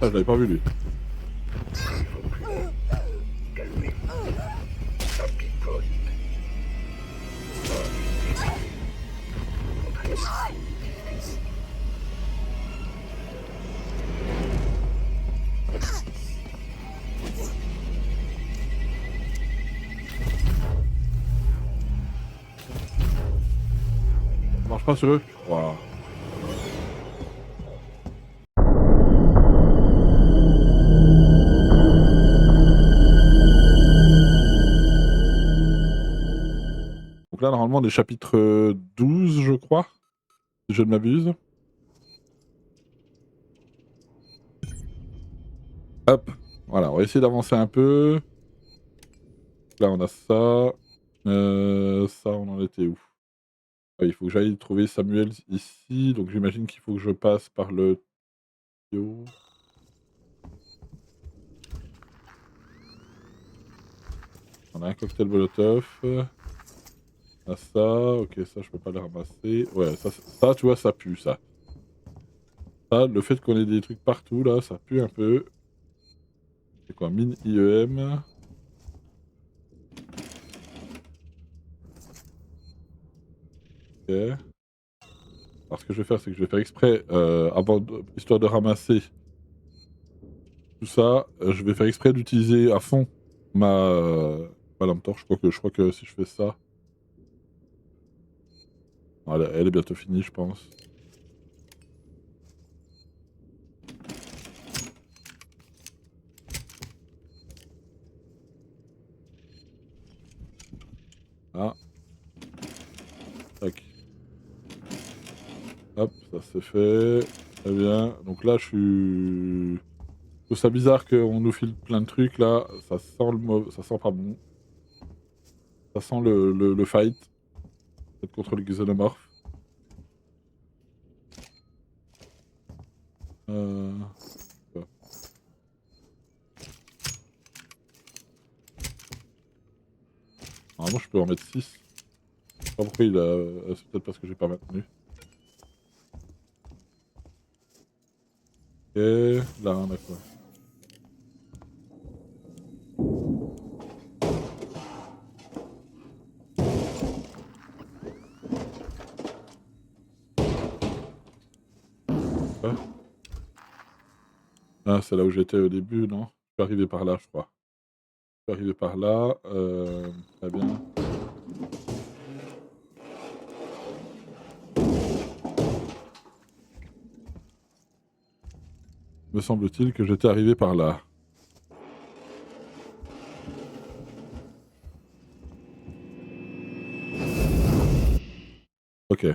je l'avais pas vu lui. Ça marche pas sur eux? Waouh. Donc là, normalement, on est chapitre 12, je crois, si je ne m'abuse. Hop, voilà, on va essayer d'avancer un peu. Là, on a ça. Ça, on en était où? Ah, il faut que j'aille trouver Samuel ici, donc j'imagine qu'il faut que je passe par le tuyau. On a un cocktail molotov. On a ça, ok, ça je peux pas le ramasser. Ouais, ça tu vois, ça pue ça. Ça, le fait qu'on ait des trucs partout là, ça pue un peu. C'est quoi, mine IEM? Ok. Alors ce que je vais faire, c'est que je vais faire exprès, histoire de ramasser tout ça, je vais faire exprès d'utiliser à fond ma lampe torche. Je crois que si je fais ça, voilà, elle est bientôt finie, je pense. Ah, tac. Hop, ça c'est fait. Très bien. Donc là, je suis. Je trouve ça bizarre qu'on nous file plein de trucs là. Ça sent ça sent pas bon. Ça sent le fight. Peut-être contre les xénomorphes. Euh... ouais. Normalement, je peux en mettre 6. Je sais pas pourquoi il a. C'est peut-être parce que j'ai pas maintenu. Et là, on a quoi? Quoi. Ah, c'est là où j'étais au début, non? Je suis arrivé par là, je crois. Je suis arrivé par là. Très bien. Me semble-t-il que j'étais arrivé par là. Ok.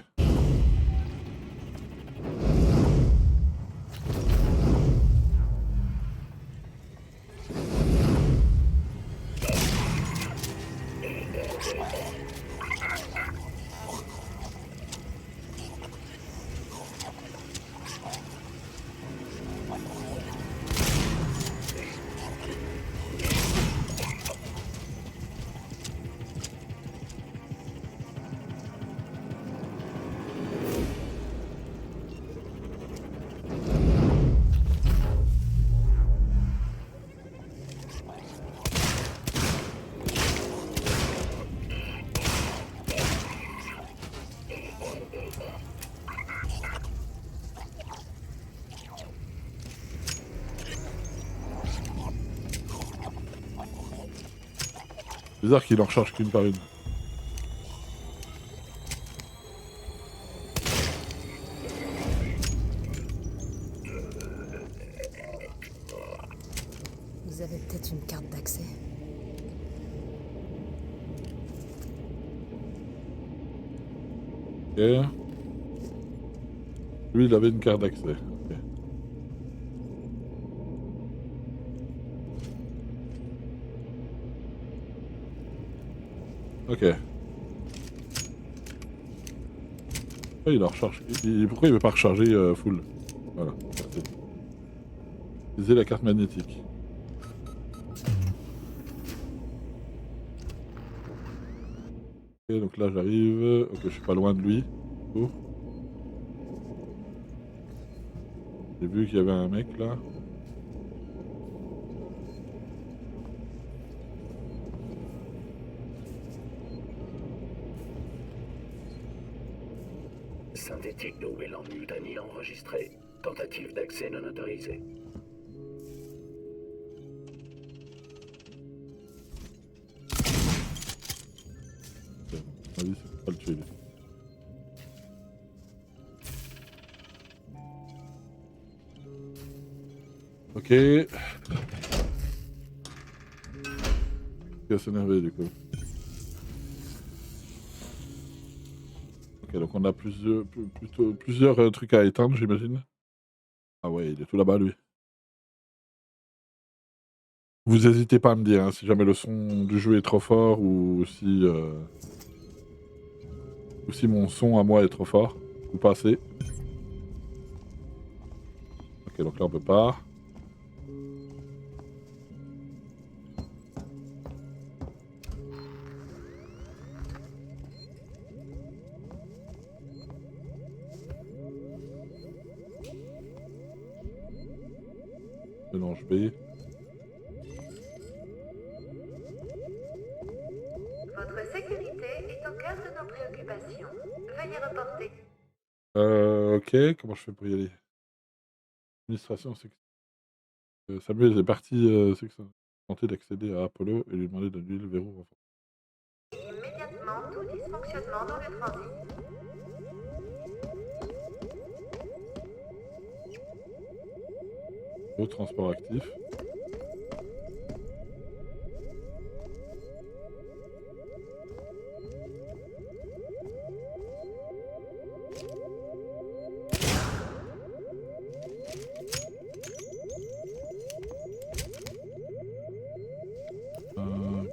Bizarre qu'il en recharge qu'une par une. Vous avez peut-être une carte d'accès. Ok. Lui, il avait une carte d'accès. Ok. Ok. Pourquoi il en recharge pourquoi il veut pas recharger full? Voilà, merci. Utiliser la carte magnétique. Ok, donc là j'arrive. Ok, je suis pas loin de lui. Oh. J'ai vu qu'il y avait un mec là. synthétique de Weyland-Yutani enregistrée. Tentative d'accès non autorisée. À mon avis, c'est pas le tuer lui. Ok. Il va s'énerver du coup. Ok, donc on a plusieurs trucs à éteindre, j'imagine. Ah ouais, il est tout là-bas lui. Vous n'hésitez pas à me dire hein, si jamais le son du jeu est trop fort ou si mon son à moi est trop fort ou pas assez. Ok, donc là on peut pas. Mélange B. Votre sécurité est au cœur de nos préoccupations. Veuillez reporter. Ok, comment je fais pour y aller? Administration, c'est que Samuel est parti, c'est que ça. Tenter d'accéder à Apollo et lui demander d'annuler le verrou renforcé. Immédiatement tout dysfonctionnement dans le transit. Au transport actif.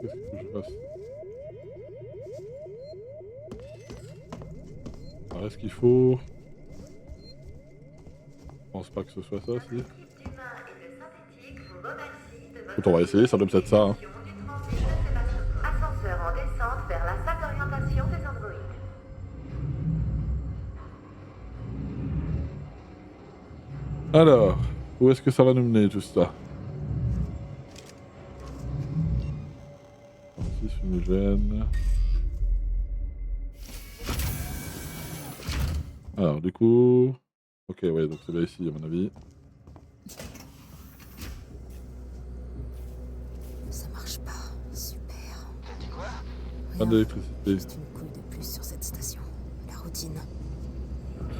Qu'est-ce qu'il faut que je fasse? Alors est-ce qu'il faut... Je pense pas que ce soit ça, si. L'équipe d'humains et de synthétique vous remercie de votre Écoute, on va essayer, ça doit peut-être ça. Hein. du transit de Sébastien. Ascenseur en descente vers la salle d'orientation des androïdes. Alors, où est-ce que ça va nous mener tout ça? 6 fumigènes. Alors, du coup... Ok, ouais, donc c'est là ici, à mon avis. Ça marche pas. Super. Pas Rien. d'électricité. Juste une couille de plus sur cette station. La routine. Ok.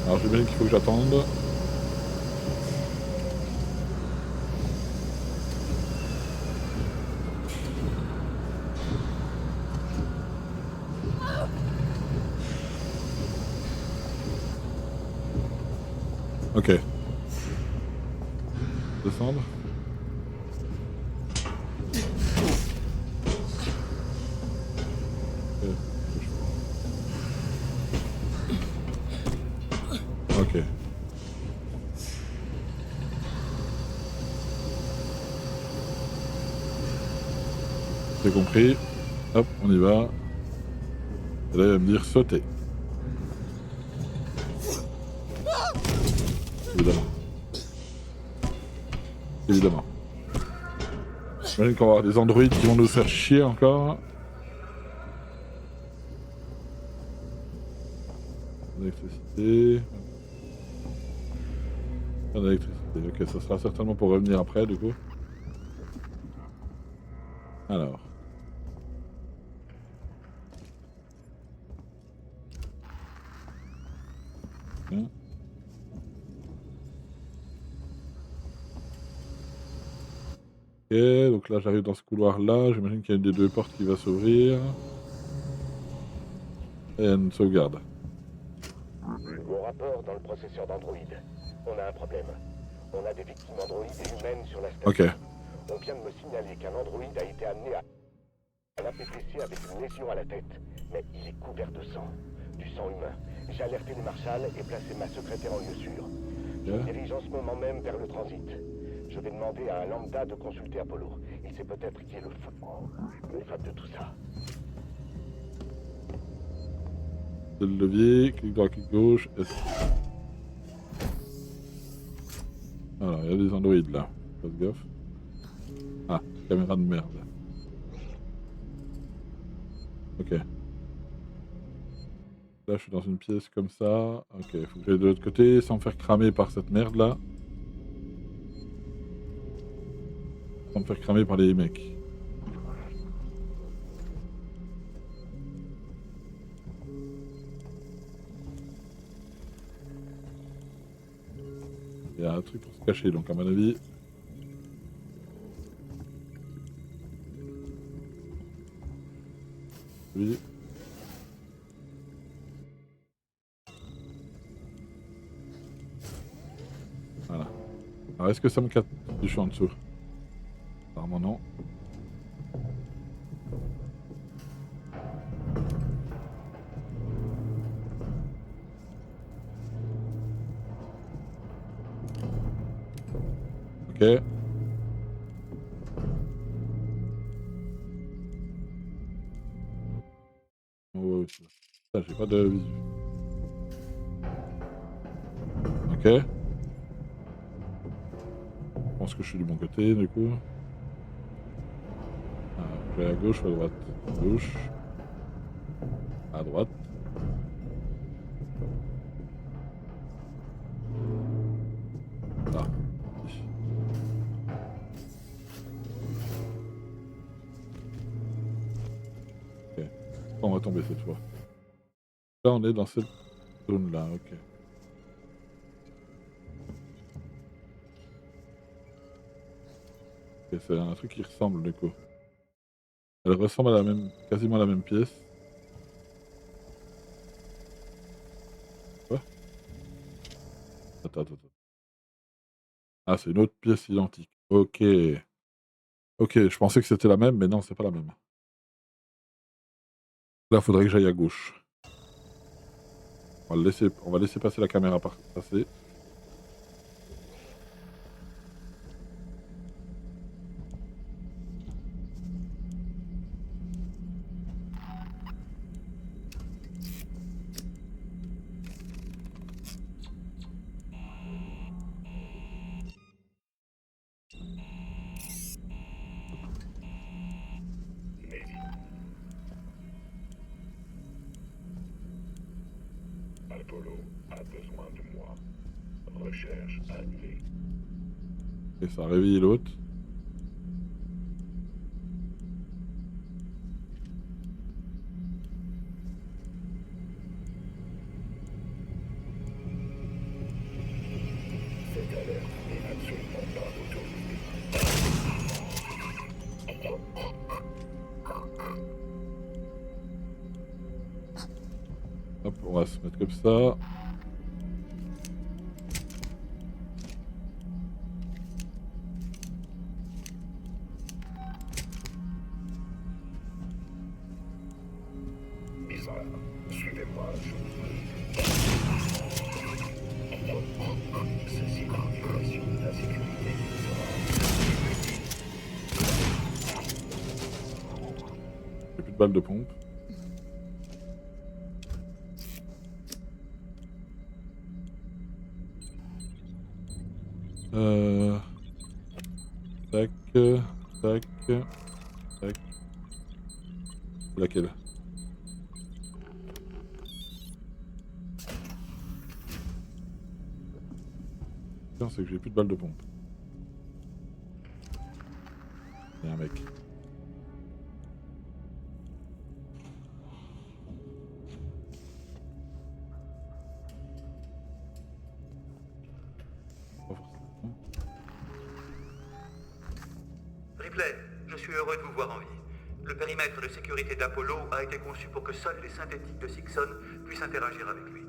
Alors j'imagine qu'il faut que j'attende. Ok. Descendre. Ok. J'ai compris. Hop, on y va. Et là, il va me dire sauter. Évidemment. Évidemment. J'imagine qu'on va avoir des androïdes qui vont nous faire chier encore. L'électricité. Pas d'électricité. Ok, ça sera certainement pour revenir après, du coup. Alors. Bien. Ok, donc là j'arrive dans ce couloir-là. J'imagine qu'il y a une des deux portes qui va s'ouvrir. Et une sauvegarde. Mon rapport dans le processeur d'Android. On a un problème. On a des victimes androïdes et humaines sur la station. Ok. On vient de me signaler qu'un androïde a été amené à l'APTC avec une lésion à la tête. Mais il est couvert de sang. Du sang humain. J'ai alerté les marshals et placé ma secrétaire en lieu sûr. Je me dirige en ce moment même vers le transit. Je vais demander à un lambda de consulter Apollo. Il sait peut-être qui est le fan de tout ça. C'est le levier, clic droit, clic gauche, S. Voilà, il y a des androïdes là. Faites gaffe. Ah, caméra de merde. Ok. Là, je suis dans une pièce comme ça. Ok, faut que j'aille de l'autre côté sans me faire cramer par cette merde là. Sans me faire cramer par les mecs. Il y a un truc pour se cacher, donc à mon avis. Oui. Voilà. Alors est-ce que ça me capte si je suis en dessous? Apparemment non. Ok. Oh, putain, j'ai pas de visu. Ok. Je pense que je suis du bon côté du coup. Je vais à gauche ou à droite? À gauche. À droite. Ah. Ok. On va tomber cette fois. Là on est dans cette zone là, ok. Ok, c'est un truc qui ressemble du coup. Elle ressemble à la même, quasiment à la même pièce. Quoi? Attends. Ah, c'est une autre pièce identique. Ok. Ok, je pensais que c'était la même, mais non, c'est pas la même. Là, faudrait que j'aille à gauche. On va laisser passer la caméra passer. Apollo a besoin de moi. Recherche annulée. Et ça réveille l'autre. Cette alerte n'est absolument pas autorisée. Hop, on va se mettre comme ça. Bizarre. Suivez-moi, je vous prie. Ceci est une violation de la sécurité du J'ai plus de balles de pompe. Tac, tac, tac. Laquelle? Putain, c'est que j'ai plus de balles de pompe. Il y a un mec. Pas forcément. Ripley, je suis heureux de vous voir en vie. Le périmètre de sécurité d'Apollo a été conçu pour que seuls les synthétiques de Sixon puissent interagir avec lui.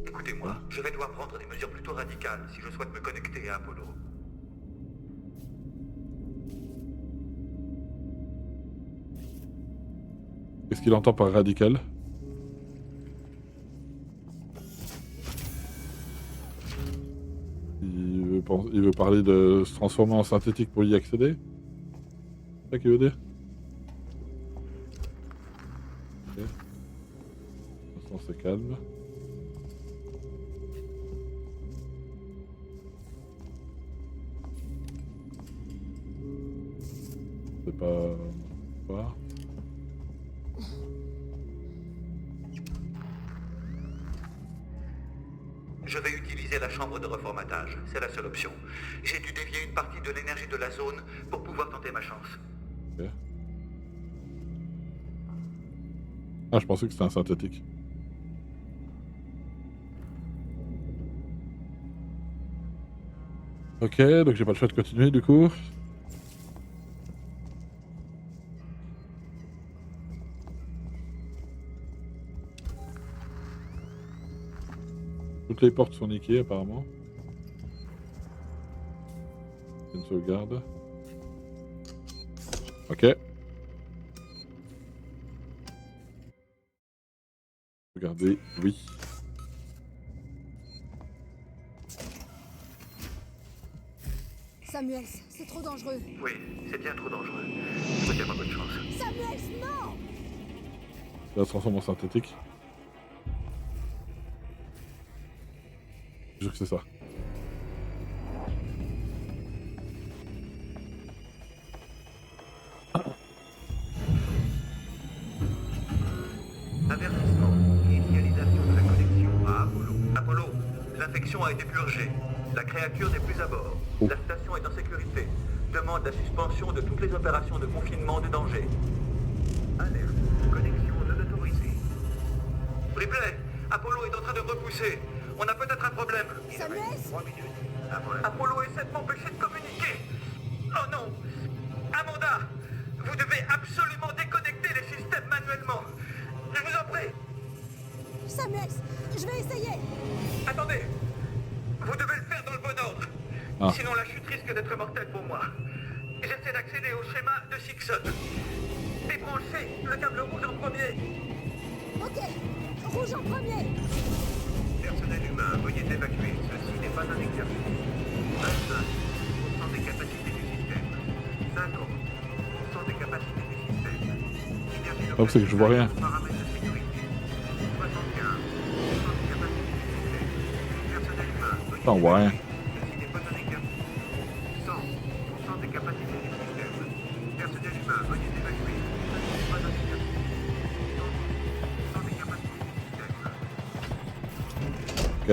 Écoutez-moi, je vais devoir prendre des mesures plutôt radicales si je souhaite me connecter à Apollo. Qu'est-ce qu'il entend par radical? Il veut parler de se transformer en synthétique pour y accéder? C'est ça qu'il veut dire? Ok. c'est calme. C'est pas... Je vais utiliser la chambre de reformatage. C'est la seule option. J'ai dû dévier une partie de l'énergie de la zone pour pouvoir tenter ma chance. Ok. Ah, je pensais que c'était un synthétique. Ok, donc j'ai pas le choix de continuer du coup. Toutes les portes sont niquées apparemment. Une sauvegarde. Ok. Regardez, oui. Samuels, c'est trop dangereux. Oui, c'est bien trop dangereux. Je souhaite avoir bonne chance. Samuels, non! Ça se transforme en synthétique. Je jure que c'est ça. Avertissement. Initialisation de la connexion à Apollo. Apollo, l'infection a été purgée. La créature n'est plus à bord. Oh. La station est en sécurité. Demande la suspension de toutes les opérations de confinement de danger. Alerte. Connexion non autorisée. Ripley, Apollo est en train de repousser. On a peut-être un problème. Samuels! 3 minutes. Apollo essaie de m'empêcher de communiquer. Oh non. Amanda, vous devez absolument déconnecter les systèmes manuellement. Je vous en prie. Samuels, je vais essayer! Attendez. Vous devez le faire dans le bon ordre. Ah. Sinon la chute risque d'être mortelle pour moi. J'essaie d'accéder au schéma de Sixon. Débranchez le câble rouge en premier. Ok, rouge en premier! Personnel humain, veuillez évacuer. Ceci n'est pas un exercice. 25% des capacités du système. 50% des capacités du système. Oh, c'est que je vois rien. Paramètres de sécurité. 75% des capacités du système. Personnel humain, veuillez Putain, on voit rien. Ceci n'est pas un exercice. 100% des capacités du système. Personnel humain, veuillez évacuer. Ceci n'est pas un exercice. 100% des capacités du système. Ok.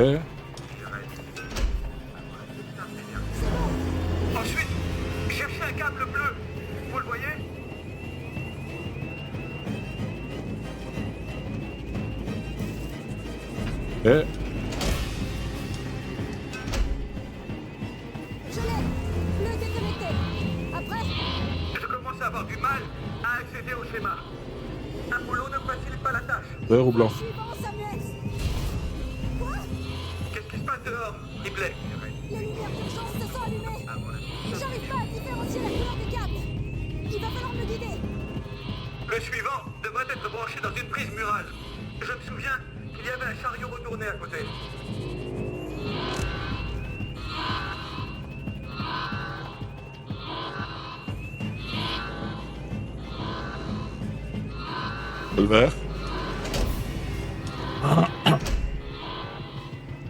Ensuite, cherchez un câble bleu. Vous le voyez? Ok. Je l'ai! Le déconnecté! Après, Je commence à avoir du mal à accéder au schéma. Apollo ne facilite pas la tâche. Vert ou blanc? suivant, Samuels! Quoi? Qu'est-ce qui se passe dehors, Ripley? Les lumières d'urgence se sont allumées! J'arrive pas à différencier la couleur des câbles! Il va falloir me guider! Le suivant devrait être branché dans une prise murale. Je me souviens qu'il y avait un chariot retourné à côté. Le vert.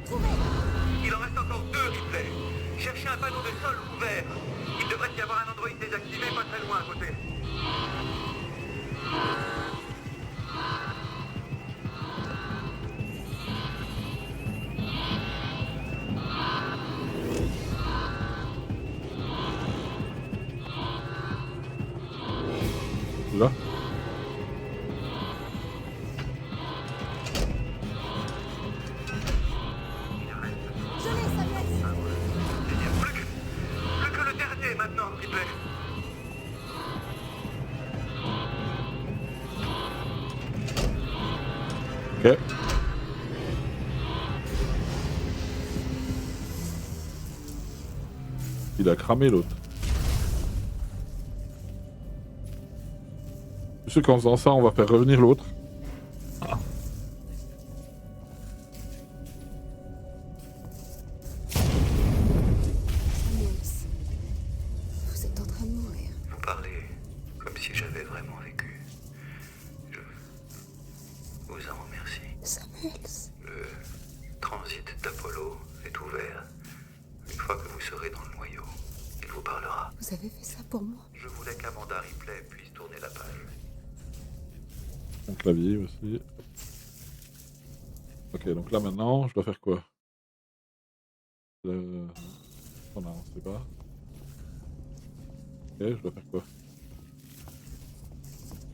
Trouvé! Il en reste encore 2, Ripley. Cherchez un panneau de sol ouvert. Il devrait y avoir un androïde désactivé pas très loin à côté. Là. Je l'ai, Samuels! Il n'y a plus que le dernier maintenant, Ripley. Ok. Il a cramé l'autre. Je sais qu'en faisant ça, on va faire revenir l'autre. Samuels, vous êtes en train de mourir. Vous parlez comme si j'avais vraiment vécu. Je vous en remercie. Samuels. Le transit d'Apollo est ouvert. Une fois que vous serez dans le noyau, il vous parlera. Vous avez fait ça pour moi. Je voulais qu'Amanda Ripley puisse tourner la page. Mon clavier aussi. Ok, donc là maintenant, je dois faire quoi? Oh non, on sait pas. Ok, je dois faire quoi?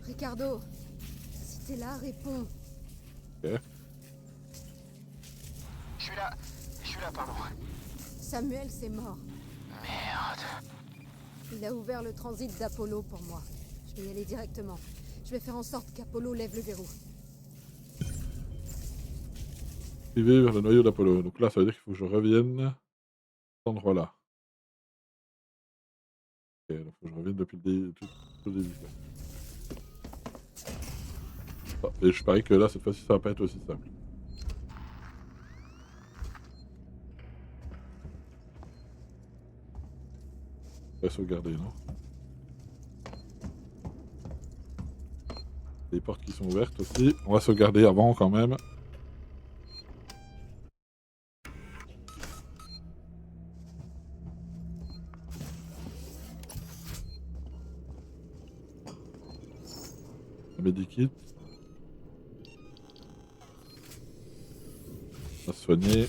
Ricardo, si t'es là, réponds. Ok. Je suis là, pardon. Samuel, c'est mort. Merde. Il a ouvert le transit d'Apollo pour moi. Je vais y aller directement. Je vais faire en sorte qu'Apollo lève le verrou. Suivez vers le noyau d'Apollo. Donc là, ça veut dire qu'il faut que je revienne à cet endroit-là. Ok, donc faut que je revienne depuis tout le début. Ah, et je parie que là, cette fois-ci, ça va pas être aussi simple. On va sauvegarder, non? Les portes qui sont ouvertes aussi. On va sauvegarder avant quand même. Un medikit. On va se soigner.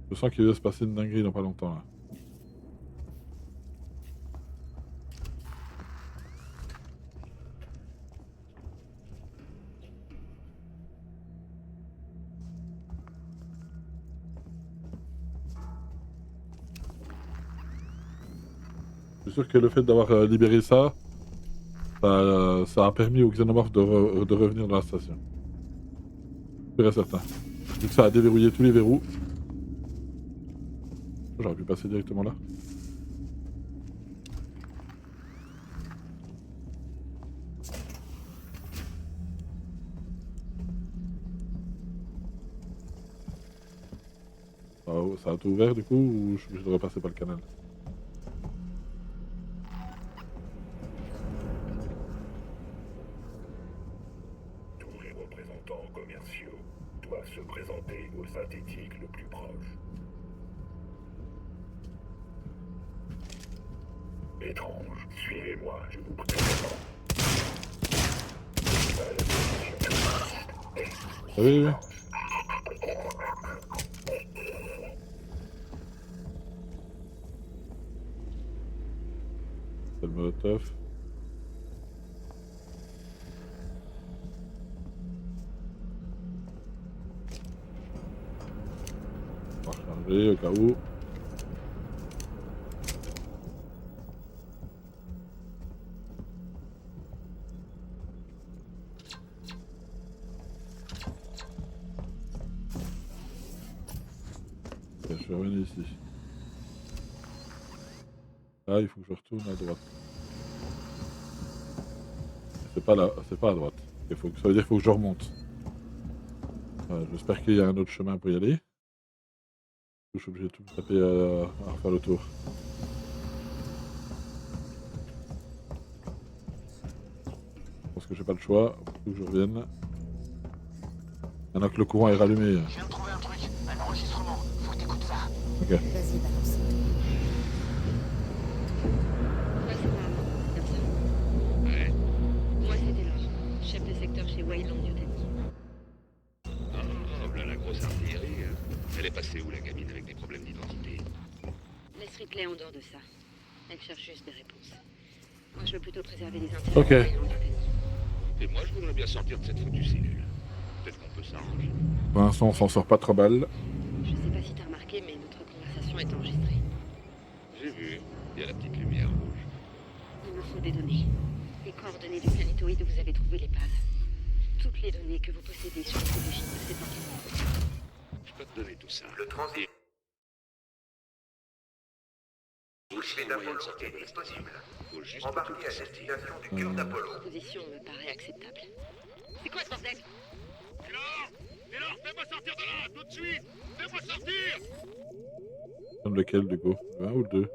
Je sens qu'il va se passer une dinguerie dans pas longtemps là. Je suis sûr que le fait d'avoir libéré ça, ça a permis aux xénomorphes de revenir dans la station. Sûr et certain. Vu que ça a déverrouillé tous les verrous. J'aurais pu passer directement là. Ça a tout ouvert du coup ou je devrais passer par le canal? Tous les représentants commerciaux doivent se présenter au synthétique le plus proche. Étrange, suivez-moi, je vous présente. Ah oui, oui. C'est le molotov. On va recharger au cas où. Ok, je vais revenir ici. Là, il faut que je retourne à droite. C'est pas là, c'est pas à droite. Ça veut dire qu'il faut que je remonte. J'espère qu'il y a un autre chemin pour y aller. Je suis obligé de tout me taper à refaire le tour. Je pense que j'ai pas le choix, faut que je revienne. Maintenant que le courant est rallumé. Je viens de trouver un truc, un enregistrement. Faut que t'écoutes ça. Ok. Vas-y, balance. Moi, c'est pas comme ça. Ouais. Moi, c'est Taylor, chef de secteur chez Wayland Yutani. Ah, voilà la grosse artillerie. Elle est passée où, la gamine, avec des problèmes d'identité? Laisse Ripley en dehors de ça. Elle cherche juste des réponses. Moi, je veux plutôt préserver les intérêts Ok. de Wayland Yutani. Et moi, je voudrais bien sortir de cette foutue cellule. Peut-être qu'on peut s'arranger. Pour l'instant, on s'en sort pas trop mal. Je sais pas si t'as remarqué, mais notre conversation est enregistrée. J'ai vu. Il y a la petite lumière rouge. Il me faut des données. Les coordonnées du planétoïde où vous avez trouvé l'épave. Toutes les données que vous possédez sur les origines de cet organisme. Je peux te donner tout ça. Le transit Aussi un moyen de sortir de la station. disponible. Faut juste Embarqué trouver à sa sortie. destination du cœur d'Apollo. La proposition me paraît acceptable. C'est quoi ce bordel? Taylor, fais-moi sortir de là, tout de suite. Fais-moi sortir. Lequel du coup? Un ou le 2?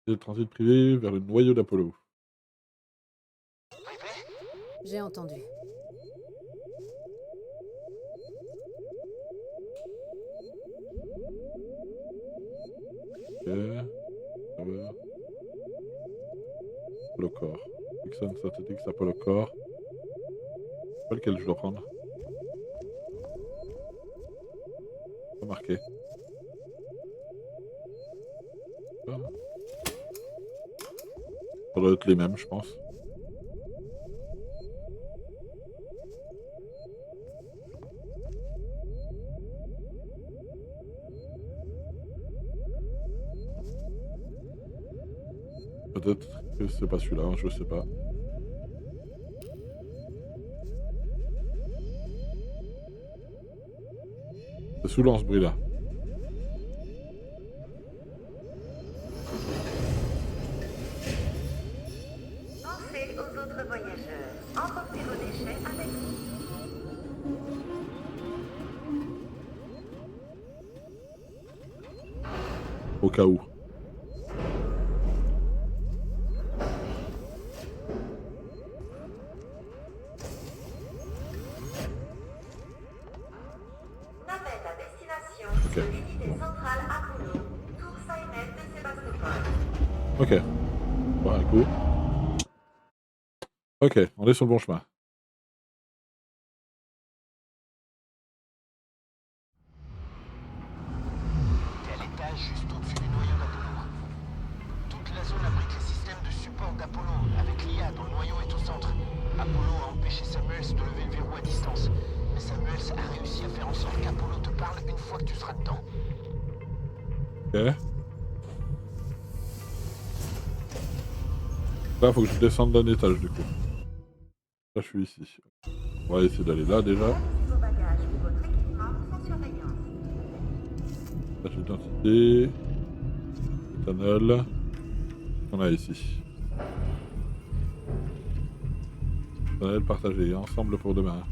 C'est le transit privé vers le noyau d'Apollo. J'ai entendu. Ok. Apollo Core. Dixon Synthetics Apollo Core. Pas lequel je dois prendre. Pas marqué. Ça doit être les mêmes, je pense. Peut-être que c'est pas celui-là, je sais pas. C'est sous lance-bruit là. Pensez aux autres voyageurs. Emportez vos déchets avec vous. Au cas où. Navette à destination Ok. de l'unité centrale Apollo, tour Skynet de Sébastopol. Ok. Bon, un coup. Ok, on est sur le bon chemin. T'es à l'étage juste au-dessus du noyau d'Apollo. Toute la zone abrite les systèmes de support d'Apollo, avec l'IA dont le noyau est au centre. Apollo a empêché Samuels de lever le verrou à distance. Mais Samuels a réussi à faire en sorte qu'Apollo te parle une fois que tu seras dedans. Ok. Là, faut que je descende d'un étage du coup. Là, je suis ici. On va essayer d'aller là déjà. Réalisez vos bagages ou votre équipement sans surveillance. Page d'identité. Tunnel. On a ici. Tunnel partagé. Ensemble pour demain.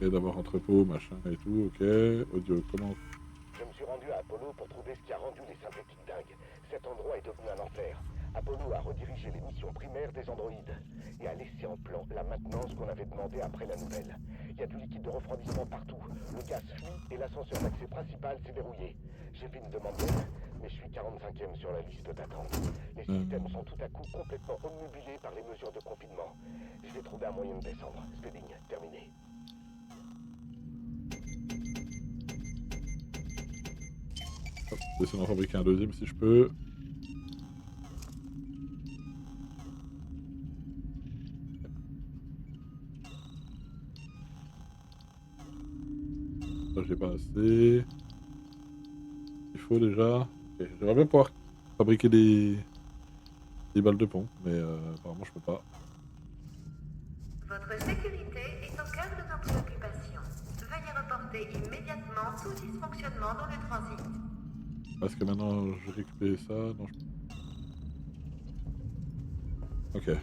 Ok, d'abord entrepôt, machin et tout. Ok. Audio, comment? Je me suis rendu à Apollo pour trouver ce qui a rendu les synthétiques dingues. Cet endroit est devenu un enfer. Apollo a redirigé les missions primaires des androïdes et a laissé en plan la maintenance qu'on avait demandé après la nouvelle. Il y a du liquide de refroidissement partout. Le gaz fuit et l'ascenseur d'accès principal s'est verrouillé. J'ai fait une demande d'aide, mais je suis 45e sur la liste d'attente. Les systèmes sont tout à coup complètement obnubilés par les mesures de confinement. Je vais trouver un moyen de descendre. Speeding, terminé. Hop, j'essaie d'en fabriquer un deuxième si je peux. Ça, j'ai pas assez. Il faut déjà. Ok, j'aimerais bien pouvoir fabriquer des balles de pompe, mais apparemment je peux pas. Votre sécurité est au cœur de nos préoccupations. Veuillez reporter immédiatement tout dysfonctionnement dans le transit. Parce que maintenant je récupère ça. Non, je... Ok.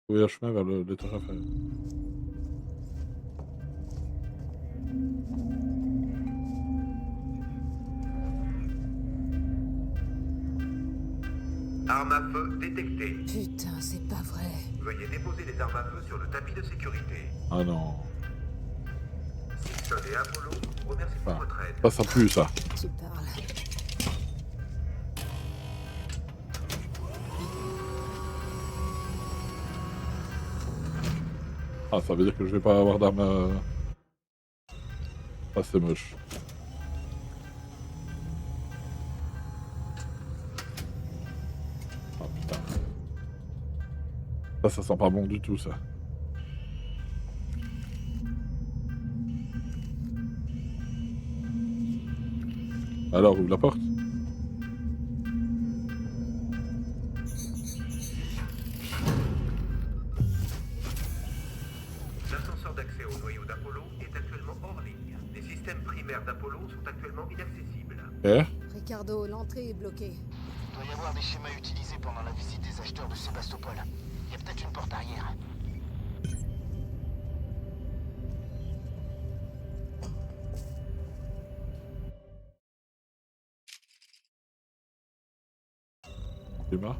Trouver un chemin vers l'étage inférieur. Arme à feu détectée. Putain, c'est pas vrai. Veuillez déposer les armes à feu sur le tapis de sécurité. Ah non. Dixon et Apollo remercient pour Ah, votre aide. ça pue ça. Tu parles. Ah, ça veut dire que je vais pas avoir d'armes à... Ah, c'est moche. Ah putain. Ça sent pas bon du tout ça. Alors, ouvre la porte. L'ascenseur d'accès au noyau d'Apollo est actuellement hors ligne. systèmes primaires d'Apollo sont actuellement inaccessibles. Ok. Ricardo, l'entrée est bloquée. Il doit y avoir des schémas utilisés pendant la visite des acheteurs de Sébastopol. Il y a peut-être une porte arrière. Schéma.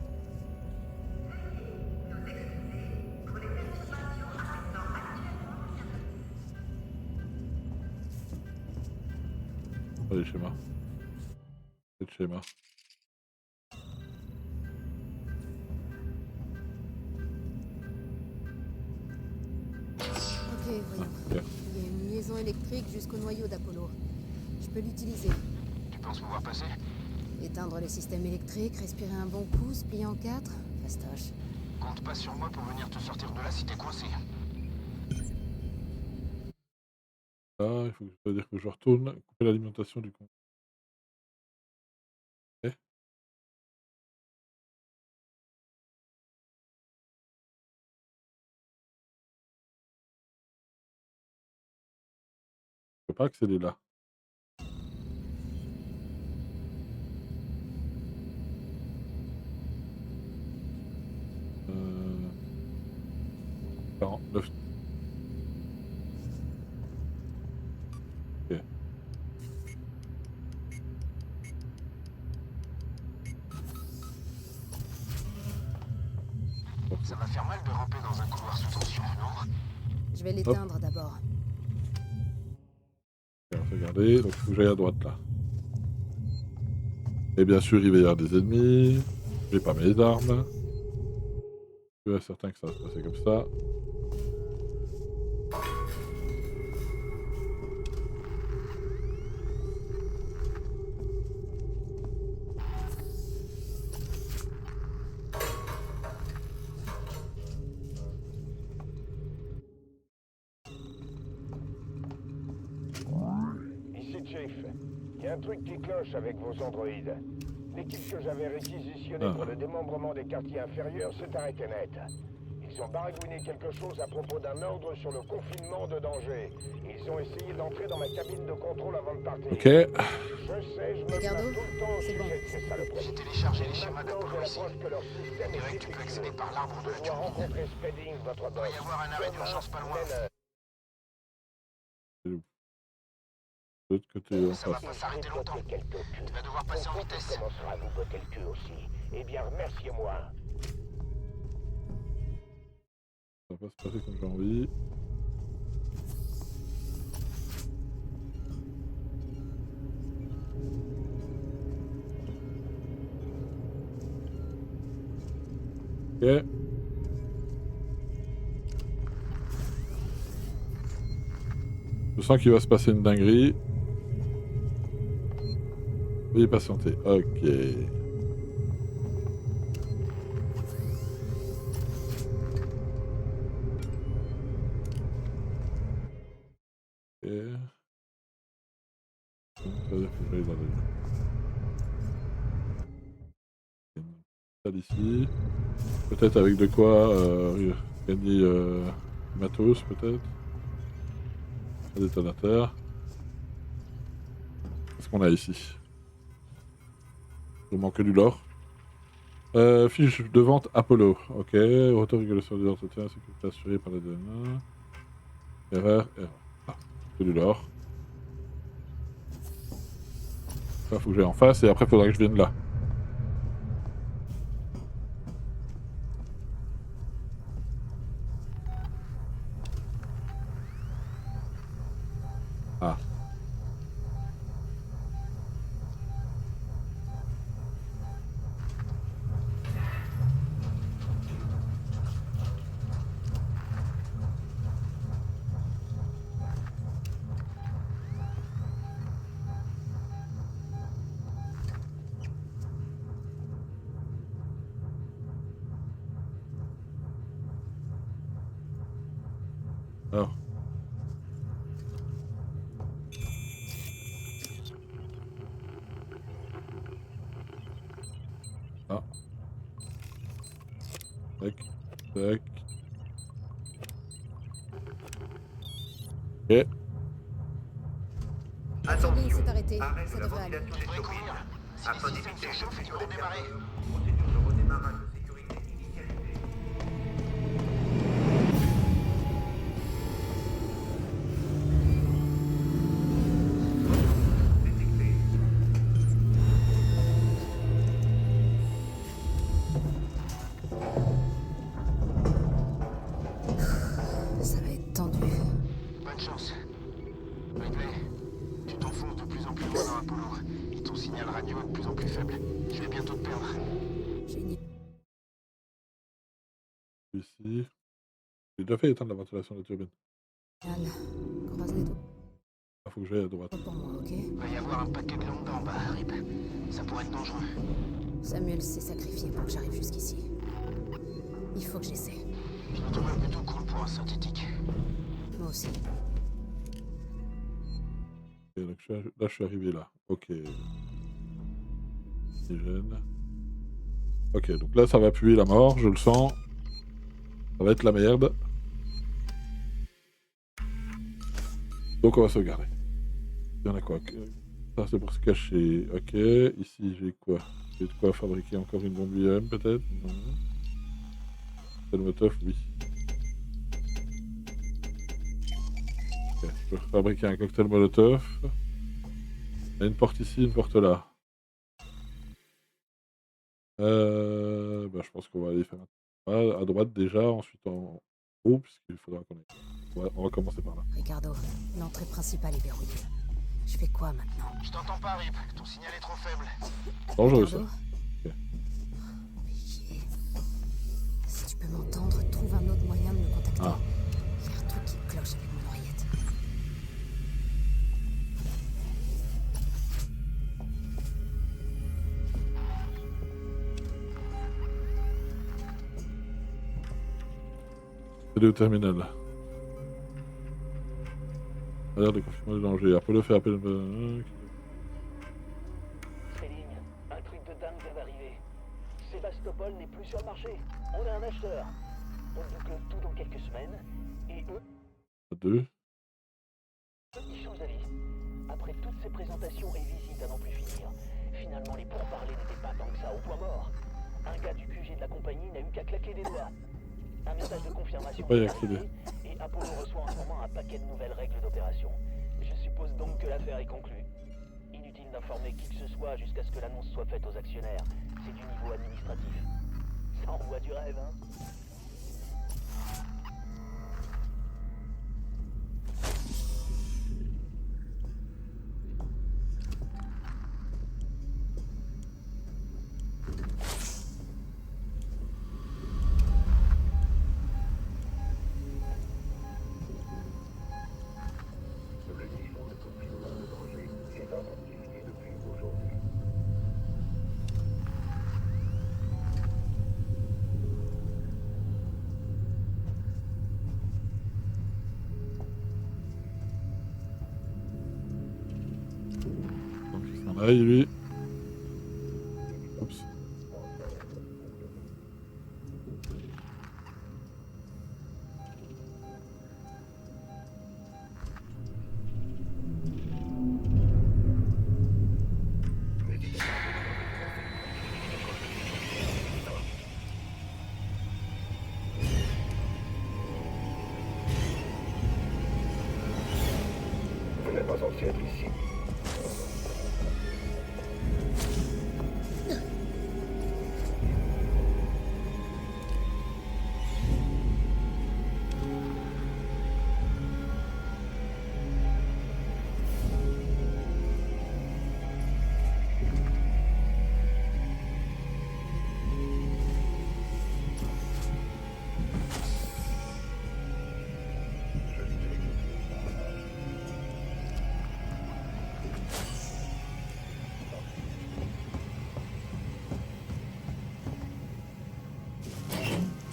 Allez, schéma. C'est le schéma. Ok, voyons. Ok. Il y a une liaison électrique jusqu'au noyau d'Apollo. Je peux l'utiliser. Tu penses pouvoir passer? Éteindre les systèmes électriques, respirer un bon coup, se plier en quatre. Fastoche. Compte pas sur moi pour venir te sortir de là si t'es coincé. Là, il faut que ça veut dire que je retourne couper l'alimentation du compte. Ok. Je peux pas accéder là. Euh... 49. Ok. Ça va faire mal de ramper dans un couloir sous tension, non? Je vais l'éteindre d'abord. Ok, on va regarder. Donc, il faut que j'aille à droite là. Et bien sûr, il va y avoir des ennemis. J'ai pas mes armes. Je suis certain que ça va se passer comme ça. Ici Chief. Il y a un truc qui cloche avec vos androïdes. L'équipe que j'avais réquisitionnée pour le démembrement des quartiers inférieurs s'est arrêtée net. Ils ont baragouiné quelque chose à propos d'un ordre sur le confinement de danger. Ils ont essayé d'entrer dans ma cabine de contrôle avant de partir. Ok. Je sais, je me Ricardo, plains tout le temps au c'est bon. sujet de ces saloperies. J'ai téléchargé les Mais schémas maintenant, d'Apollo j'ai ici. l'approche que leur système On dirait est que tu peux défectueux. accéder par l'arbre de la Je dois turbine. rencontrer Spedding, votre Il doit y boss. avoir un arrêt d'urgence pas loin. De l'autre côté, en Ça va face. pas s'arrêter longtemps. Tu vas devoir passer en vitesse. Commencera à vous botter le cul aussi. Eh bien, remerciez-moi. Ça va pas se passer comme j'ai envie. Ok. Je sens qu'il va se passer une dinguerie. Veuillez patienter. Ok. Ok. Ça veut dire que j'aille dans les... Salle ici. Peut-être avec de quoi gagner matos, peut-être. Un détonateur. Qu'est-ce qu'on a ici? Il manque du lore. Fiche de vente Apollo. Ok. Retour régulation des entretiens. Sécurité assurée par la DNA. Erreur. Ah, c'est du lore. Ça, faut que j'aille en face et après, il faudra que je vienne là. Ah. Alors. Ah. Tac. Tac. Ok. La turbine Attention, s'est arrêtée. arrêt Ça de la devrait aller. ventilation des Je vais turbines. courir. Si Afin les systèmes d'éviter surchauffent, ils vont une redémarrer. procédure de redémarrage de sécurité initialisée. Détecté. Ça va être tendu. Bonne chance. Ripley, tu t'enfonces de plus en plus loin dans Apollo. Et ton signal radio est de plus en plus faible. Je vais bientôt te perdre. J'ai une Ici. J'ai déjà fait éteindre la ventilation de la turbine. idéale. Croise les doigts Il faut que j'aille à droite. pour moi, ok? Va y avoir un paquet de lambda en bas, Rip. Ça pourrait être dangereux. Samuel s'est sacrifié pour que j'arrive jusqu'ici. Il faut que j'essaie. Je le trouve plutôt cool pour un synthétique. Moi aussi. Ok, donc là, je suis arrivé là. Ok. Oxygène. Ok, donc là, ça va puer la mort, je le sens. Ça va être la merde. Donc, on va sauvegarder. Il y en a quoi? Ça, c'est pour se cacher. Ok, ici, j'ai quoi? J'ai de quoi fabriquer encore une bombe IM, peut-être? Non. C'est le Molotov, oui. Ok, je peux fabriquer un cocktail Molotov. Il y a une porte ici, une porte là. Je pense qu'on va aller faire à droite déjà, ensuite en haut, puisqu'il faudra qu'on ait... On va commencer par là. Ricardo, l'entrée principale est verrouillée. Je fais quoi maintenant? Je t'entends pas, Rip. Ton signal est trop faible. Dangereux ça. Ricardo? Ok. Fais chier. Si tu peux m'entendre, trouve un autre moyen de me contacter. Ah. Il y a un truc qui cloche avec mon oreillette. C'est au terminal. Alerte de confirmation du danger. Apollo fait appel... Céline, un truc de dingue vient d'arriver. Sébastopol n'est plus sur le marché. On a un acheteur. On boucle tout dans quelques semaines. Et eux, Deux. ils changent d'avis. Après toutes ces présentations et visites à n'en plus finir, finalement les pourparlers n'étaient pas tant que ça au point mort. Un gars du QG de la compagnie n'a eu qu'à claquer des doigts. Un message de confirmation Pas y est accéder. arrivé et Apollo reçoit en ce moment un paquet de nouvelles règles d'opération. Je suppose donc que l'affaire est conclue. Inutile d'informer qui que ce soit jusqu'à ce que l'annonce soit faite aux actionnaires. C'est du niveau administratif. Ça envoie du rêve, hein? Donc il s'en aille lui. Oups. Vous n'êtes pas censé être ici.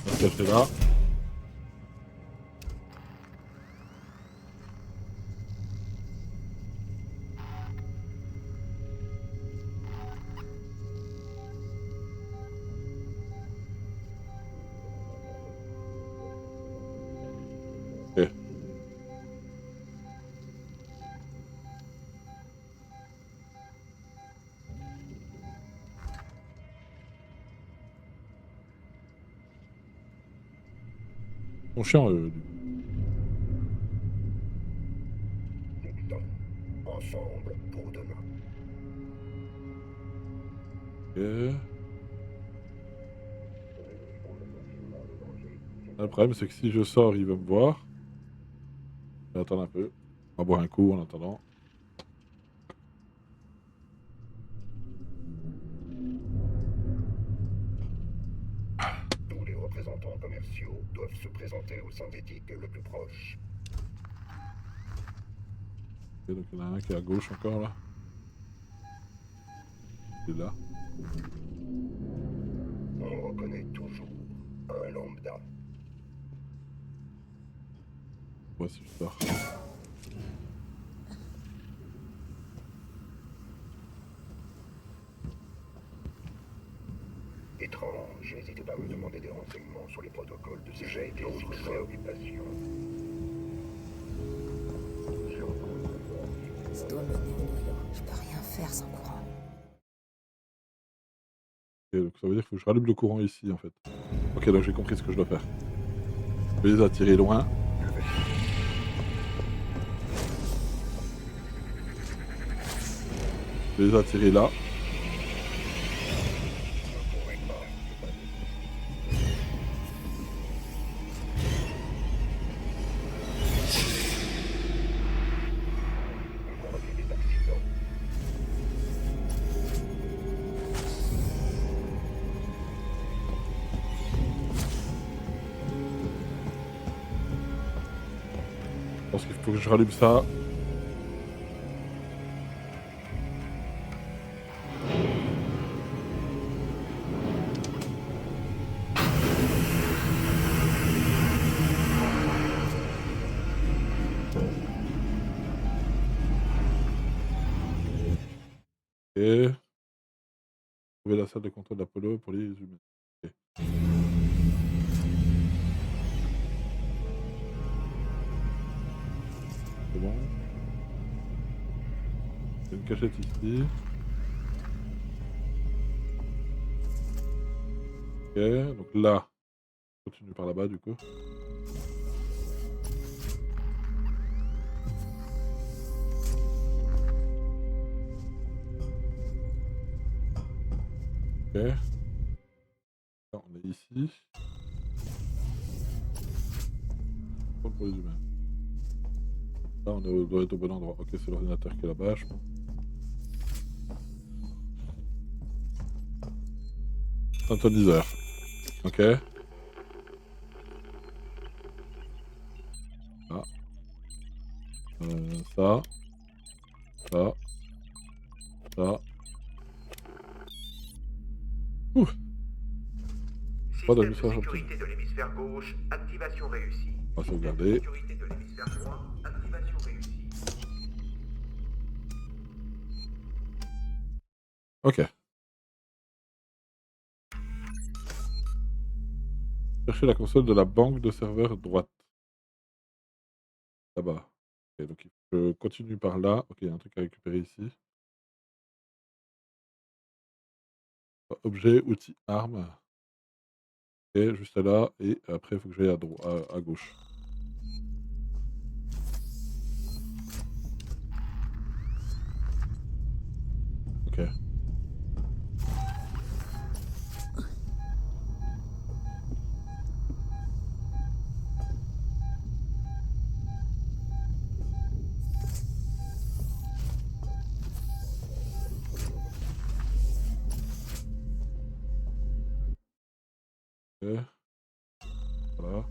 On va se cacher là. Ok. sont chiants, du coup. Ensemble pour demain. Ok. Le problème, c'est que si je sors, il va me voir. Je vais attendre un peu. On va boire un coup en attendant. Tous les représentants commerciaux doivent se présenter au synthétique le plus proche. Ok, donc il y en a un qui est à gauche encore là. Il est là. On reconnaît toujours un lambda. Voici, je sors. Étrange, n'hésitez pas à me demander des renseignements sur les protocoles de sécurité sans préoccupation. Ça doit mener au noyau. Je peux rien faire sans courant. Ok, donc ça veut dire qu'il faut que je rallume le courant ici en fait. Ok, donc j'ai compris ce que je dois faire. Je vais les attirer loin. Je vais les attirer là. Je pense qu'il faut que je rallume ça. Et trouver la salle de contrôle d'Apollo pour les humains. Ok. C'est bon. Il y a une cachette ici. Ok, donc là, je continue par là-bas du coup. Ok. Là, on est ici. Pour les humains. Là, doit être au bon endroit. Ok, c'est l'ordinateur qui est là-bas, je pense. Synthoniseur. Ok. Ah. Ça. Ça. Ça. Ouf. Pas de Système de message obtenu. sécurité de l'hémisphère gauche, activation réussie. On va Système de sauvegarder. sécurité de l'hémisphère droit, activation réussie. Ok. Chercher la console de la banque de serveur droite. Là-bas. Ok, donc je continue par là. Ok, il y a un truc à récupérer ici. Objet, outil, arme. Ok, juste là. Et après, il faut que j'aille à gauche. Ok. Ok. Voilà.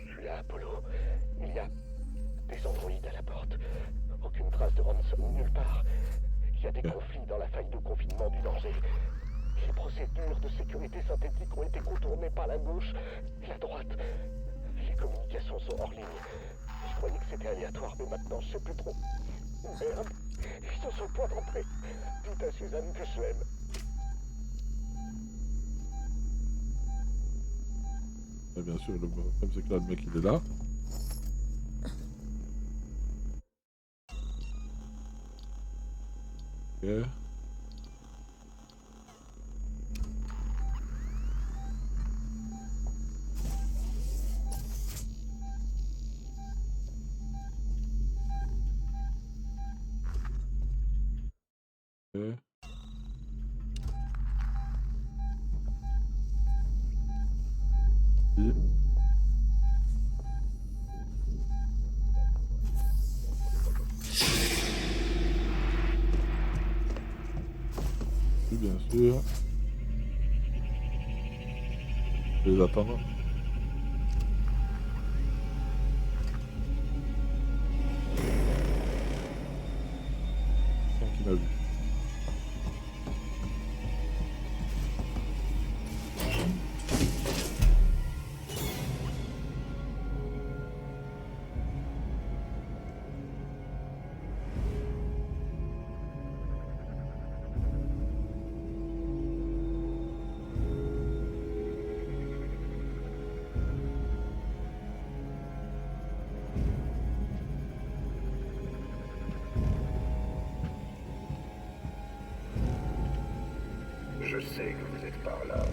Je suis là, Apollo. Il y a des androïdes à la porte. Aucune trace de ransom nulle part. Il y a des conflits dans la faille de confinement du danger. Les procédures de sécurité synthétique ont été contournées par la gauche et la droite. Les communications sont hors ligne. Je croyais que c'était aléatoire, mais maintenant je sais plus trop. Merde, ils sont sur le point d'entrer. Dites à Suzanne que je l'aime. Et bien sûr, le problème c'est que là, le mec il est là. Ok. Ok. Et... bien sûr. Je vais les attendre. Tant qu'il m'a vu. Je sais que vous êtes par là.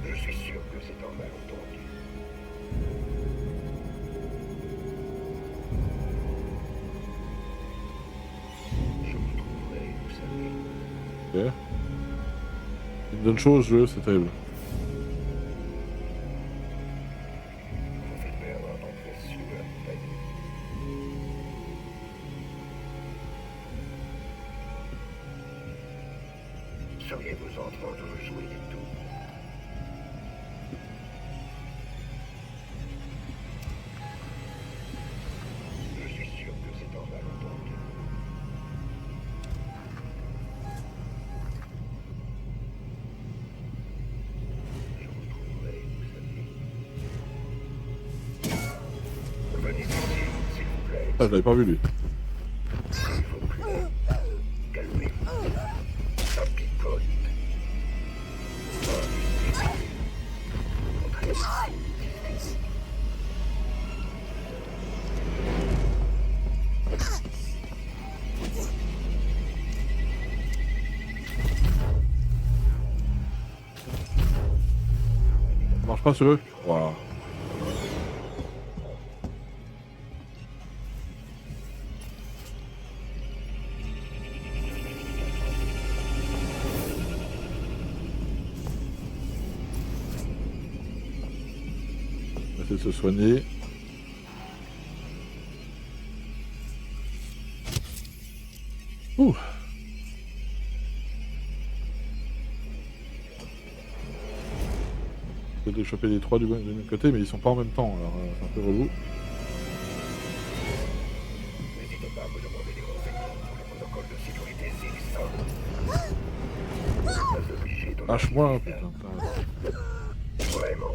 Je suis sûr que c'est un malentendu. Je vous trouverai, vous savez. Ok. Une bonne chose, jeu, c'est terrible. Vous faites perdre un temps précieux à la compagnie. Seriez-vous en train de rejouer des tours? Je suis sûr que c'est un malentendu. Je vous trouverai, vous savez. Venez ici, s'il vous plaît. Ah, je l'avais pas vu lui. Il faut plus. Calmez-vous. Ça picote. Ça marche pas sur eux. Waouh. On va essayer de se soigner. Ouh. J'essaie de choper les trois du même côté, mais ils sont pas en même temps, alors c'est un peu relou. N'hésitez pas à me demander des renseignements sur les protocoles de sécurité SIX. Pas obligé de... Lâche-moi, putain. Vraiment.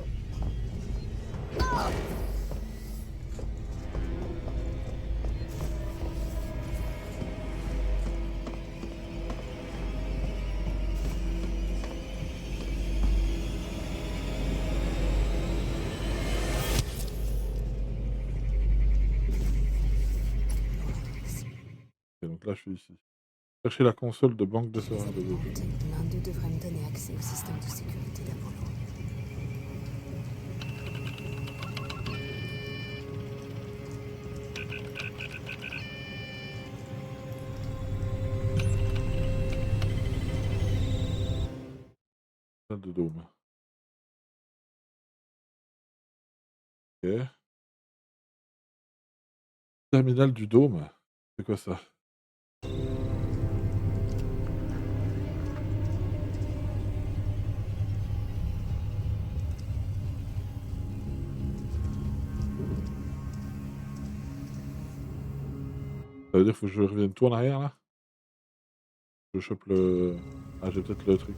Ok, donc là je suis ici. Chercher la console de banque de sauvegarde. L'un d'eux devrait me donner accès au système de sécurité d'Apollo. De dôme. Ok. Terminal du dôme. C'est quoi ça? Ça veut dire qu'il faut que je revienne tout en arrière là? Je chope le... Ah, j'ai peut-être le truc.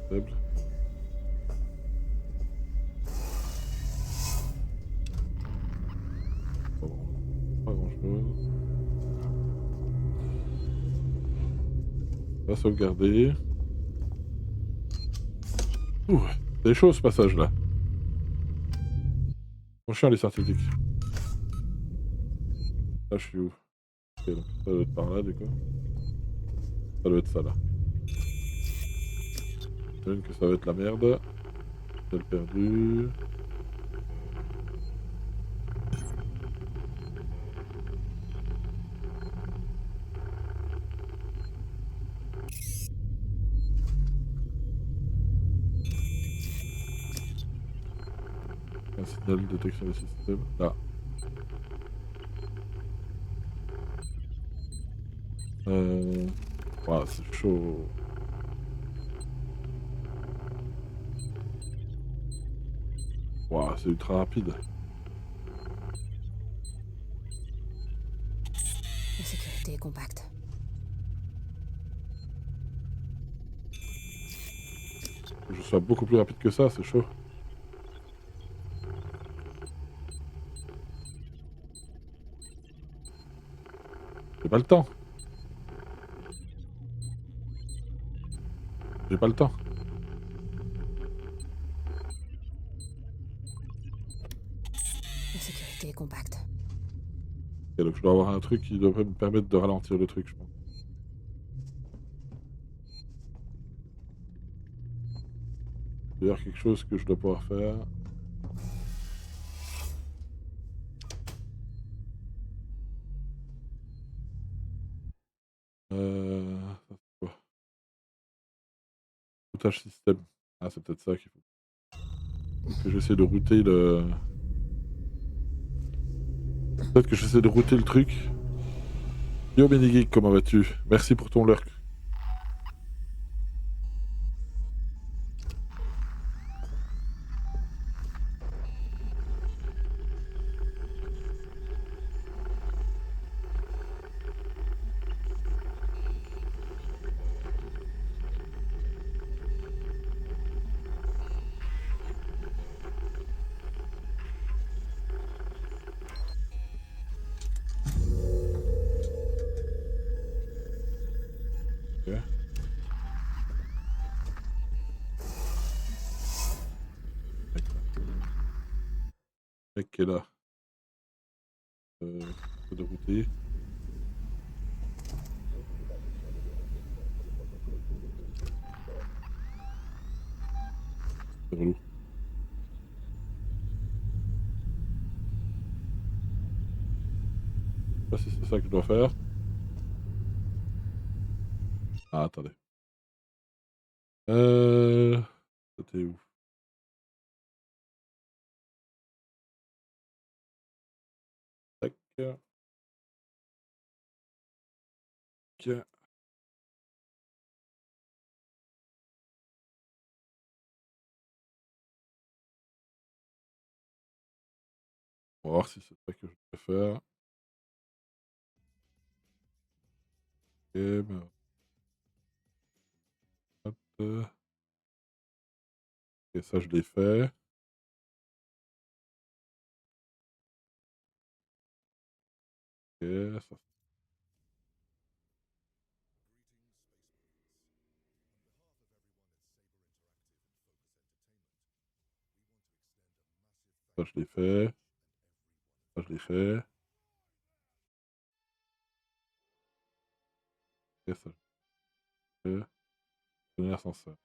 Faible. Bon, pas grand chose. On va sauvegarder. Ouh, c'est chaud ce passage là. Mon chien, les synthétiques. Là, je suis où? Ok, donc ça doit être par là, du coup. Ça doit être ça, là. J'imagine que ça va être la merde. Celle perdue. Un signal de détection des systèmes. Là. Ouah, c'est chaud. Ouah, c'est ultra rapide. La sécurité est compacte. Que je sois beaucoup plus rapide que ça, c'est chaud. J'ai pas le temps. J'ai pas le temps. La sécurité est compacte. Ok, donc je dois avoir un truc qui devrait me permettre de ralentir le truc, je pense. D'ailleurs, quelque chose que je dois pouvoir faire. Ça, c'est quoi? Routage système. Ah, c'est peut-être ça qu'il faut. Que j'essaie de router le. Peut-être que j'essaie de router le truc. Yo Benigik, comment vas-tu? Merci pour ton lurk. Ok. Mec qui est là. De router. C'est relou. Je sais pas si c'est ça que je dois faire. Ah, attendez. C'était où? Tac. Ok. On va voir si c'est ça que je vais faire. Ok, ben, hop. Ok, ça je l'ai fait. Ok, ça je l'ai fait. Ça je l'ai fait. Ok, ça je l'ai fait. Donner ascenseur.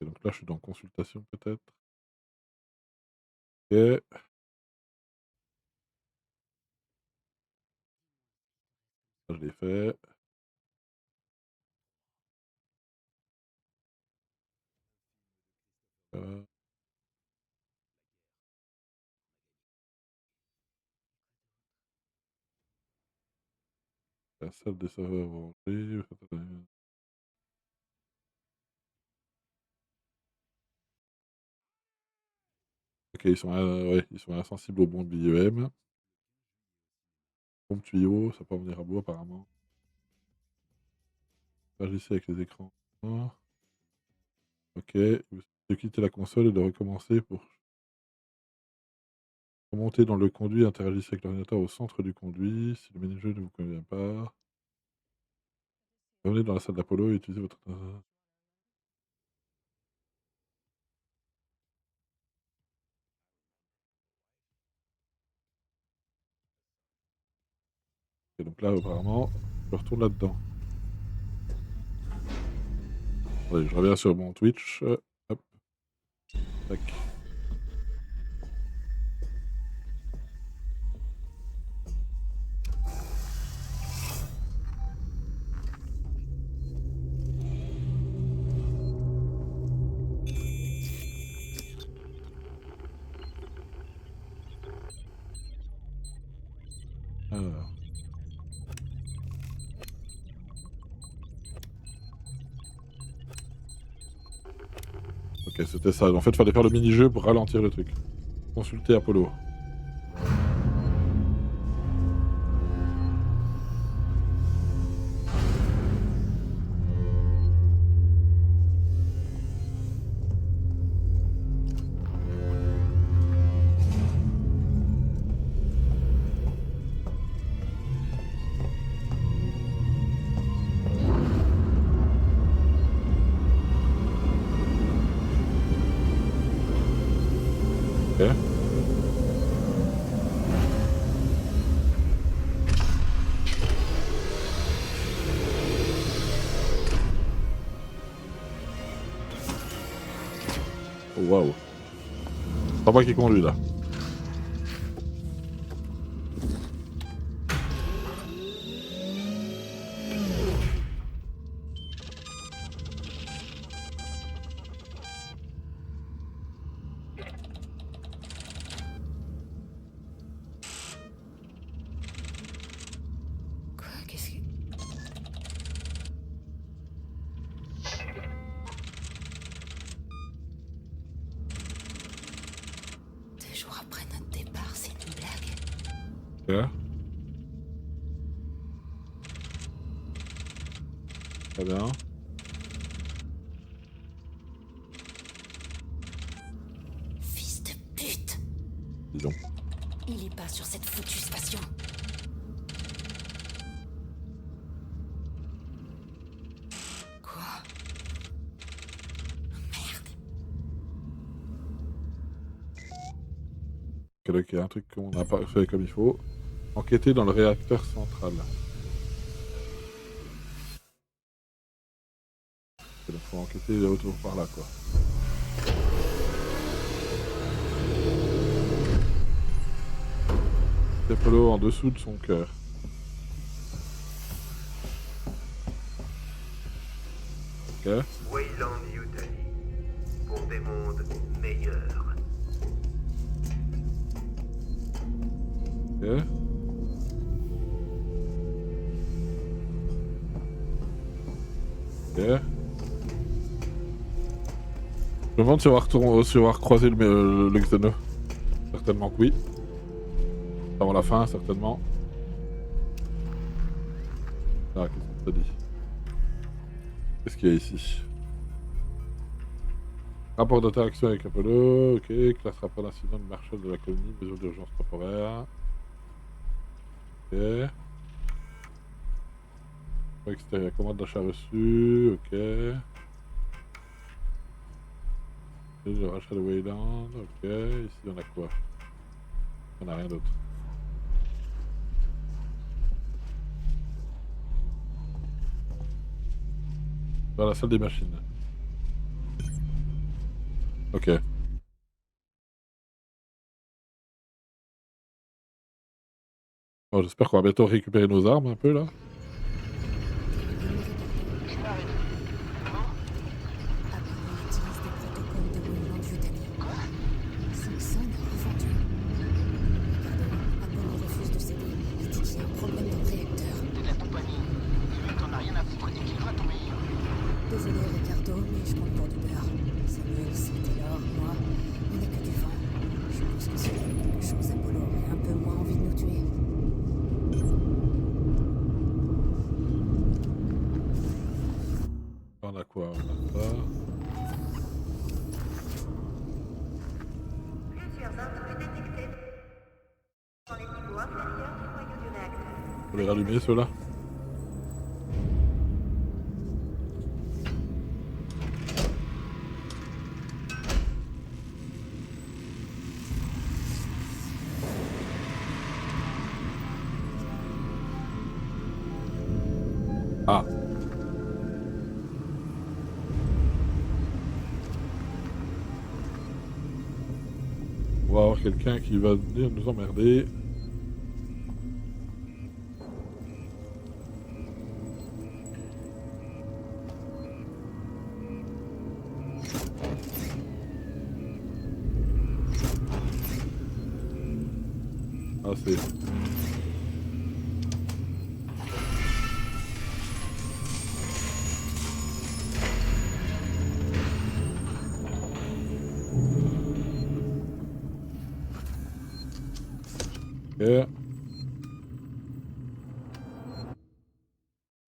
Et donc là je suis dans consultation peut-être. Ok, ça je l'ai fait. Euh, la salle des serveurs rangée. Ok, ouais, ils sont insensibles aux bombes IEM. Bombe tuyau, ça peut en venir à bout apparemment. Agissez avec les écrans. Ah, ok, de quitter la console et de recommencer pour remonter dans le conduit, interagissez avec l'ordinateur au centre du conduit. Si le mini-jeu ne vous convient pas, revenez dans la salle d'Apollo et utilisez votre. Et donc là, apparemment, je retourne là-dedans. Allez, je reviens sur mon Twitch. Hop. Tac. Alors. Ok, c'était ça. En fait, il fallait faire le mini-jeu pour ralentir le truc. Consulter Apollo. Ok. Oh, waouh. C'est pas moi qui conduis là. Quoi? Qu'est-ce que... Deux jours après notre départ, c'est une blague. Ok. Très bien. Fils de pute! Dis donc. Il est pas sur cette foutue station. Quoi? Merde. Ok, donc il y a un truc qu'on n'a pas fait comme il faut. Enquêter dans le réacteur central. Il faut enquêter autour par là, quoi. Apollo en dessous de son cœur. Ok. Wayland Yutani, pour des mondes meilleurs. Ok. Ok. Je me demande si on va recroiser le Xeno. Certainement que oui. Avant la fin, certainement. Ah, qu'est-ce que ça dit? Qu'est-ce qu'il y a ici? Rapport d'interaction avec Apollo, ok. Classe rapport d'incident de Marshall de la colonie, besoin d'urgence temporaire. Ok. Extérieur, commande d'achat reçue, ok. Le rachat de Wayland, ok. Ici on a quoi? On a rien d'autre. Dans la salle des machines. Ok. Bon, j'espère qu'on va bientôt récupérer nos armes un peu là. Apollo utilise des protocoles de Wayland Yutani. Simpson a revendu. Apollo refuse de céder. Il dit qu'il y a un problème dans le réacteur. T'es de la compagnie. Lui, t'en as rien à foutre et qu'il doit t'obéir. Désolé Ricardo, mais je compte pour du beurre. Samuel, Taylor, moi, on n'est que du vent. Je pense que s'il y avait quelque chose, Apollo aurait un peu moins envie de nous tuer. On a quoi? On a ça. Plusieurs intrus détectés dans les niveaux inférieurs du noyau du réacteur. Faut les rallumer ceux-là. On va avoir quelqu'un qui va venir nous emmerder. Ah c'est... Ok.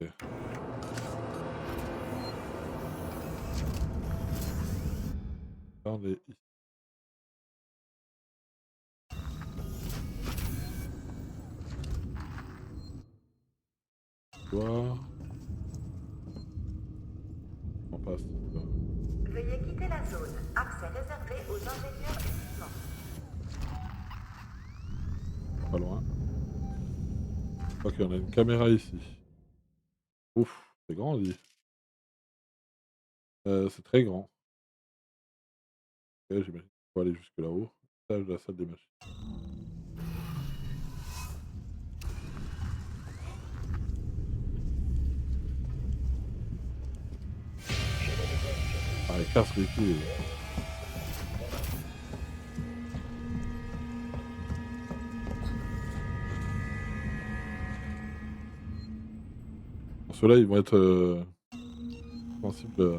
Ok. Là on est ici. On passe. Veuillez quitter la zone. Accès réservé aux ingénieurs équipements. Pas loin. Ok, on a une caméra ici. Ouf, c'est grand, on dit. C'est très grand. Ok, j'imagine qu'il faut aller jusque là-haut. Étage de la salle des machines. Ah, il casse les couilles. Ceux-là, ils vont être sensibles à...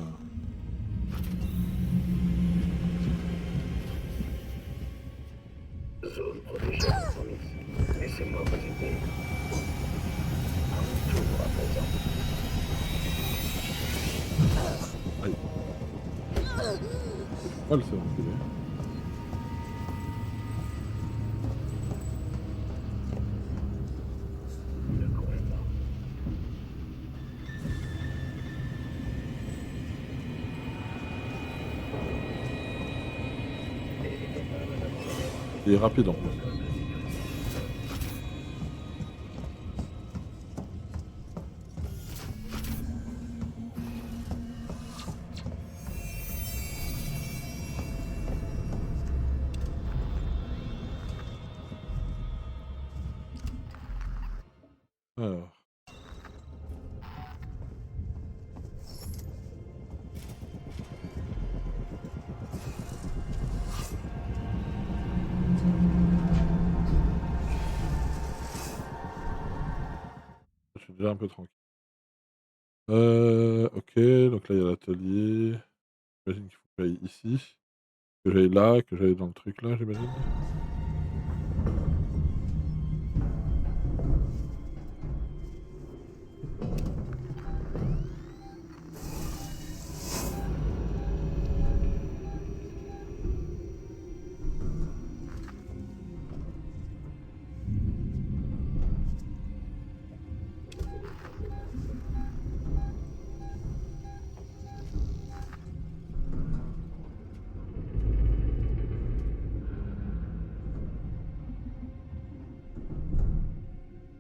Zone protégée à compromise. Laissez-moi vous aider. À mon tour à présent. Aïe. Oh, le s'est enculé. Ne courez pas. Il est rapide en plus. Alors. Je suis déjà un peu tranquille. Ok, donc là il y a l'atelier. J'imagine qu'il faut que j'aille ici. Que j'aille là, que j'aille dans le truc là, j'imagine.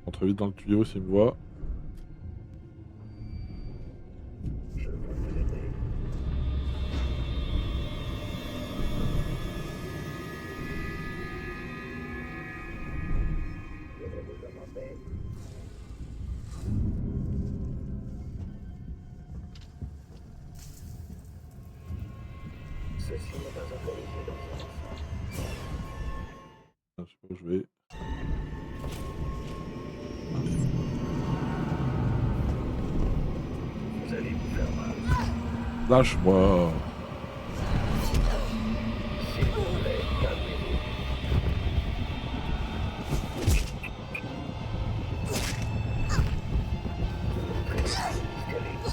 On rentre vite dans le tuyau s'il me voit. Je veux vous aider. Je vais vous demander. Ceci n'est pas autorisé dans un ensemble. Ah, je sais pas où je vais. Vous allez vous faire mal. Lâche-moi. S'il vous plaît, calmez-vous. Très stérile.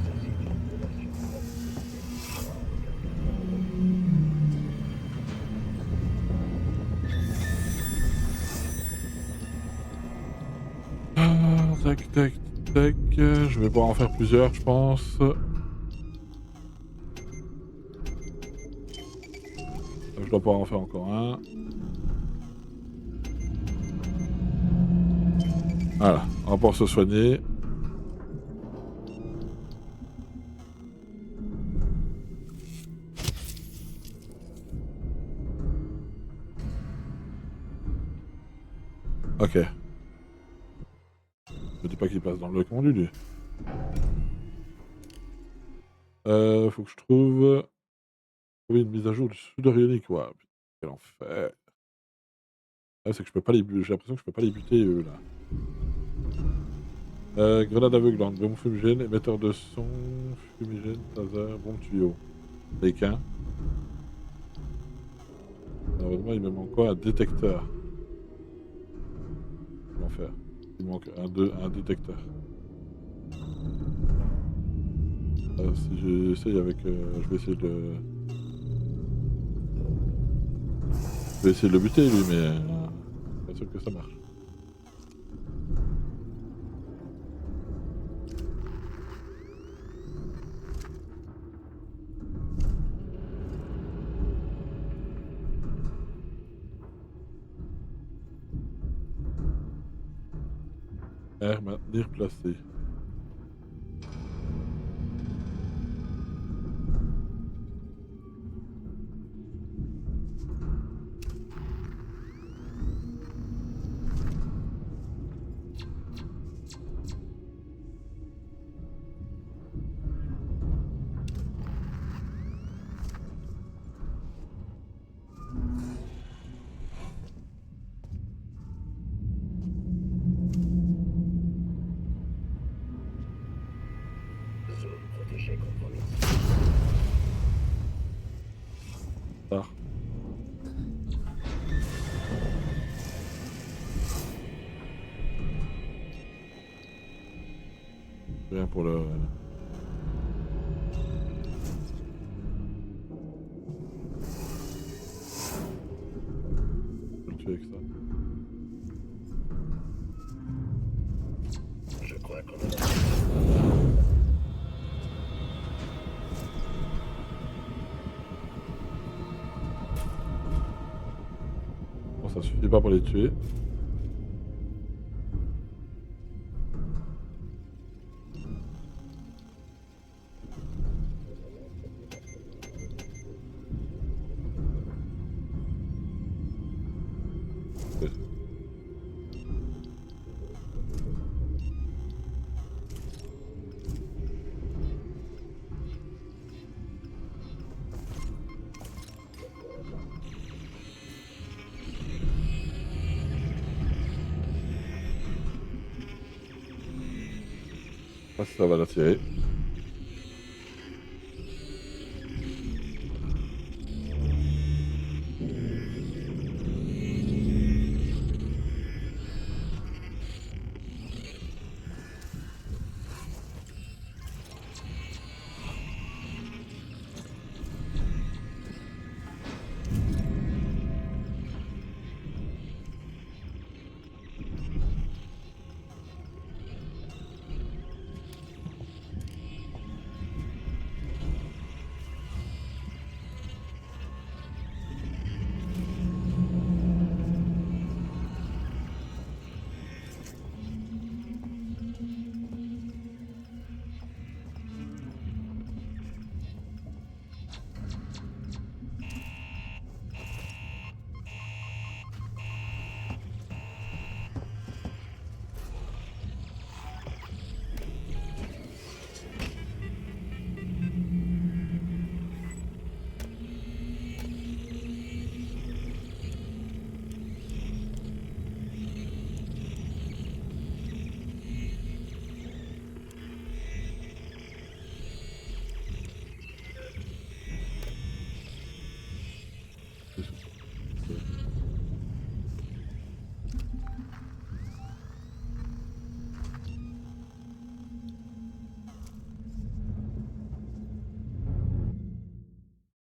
Ceci est une violation. Tac, tac, tac. Je vais pouvoir en faire plusieurs, je pense. Je dois pouvoir en faire encore un. Voilà, on va pouvoir se soigner. Ok. Je dis pas qu'il passe dans le conduit, lui. Faut que je trouve une mise à jour du soudeur ionique. Ouah, putain, quel enfer. Ah, c'est que je peux pas les j'ai l'impression que je peux pas les buter, eux, là. Grenade aveuglante, bombe fumigène, émetteur de son, fumigène, taser, bombe tuyau. Avec qu'un. Malheureusement, il me manque quoi? Un détecteur. L'enfer. Il me manque un détecteur. Si j'essaye avec... je vais essayer de... Je vais essayer de le buter, lui, mais... pas sûr que ça marche. R, maintenir placé. Ah. Rien pour le... Je peux le tuer avec ça. Je crois qu'on en a... Bon, ça suffit pas pour les tuer. Ah, ça va l'attirer.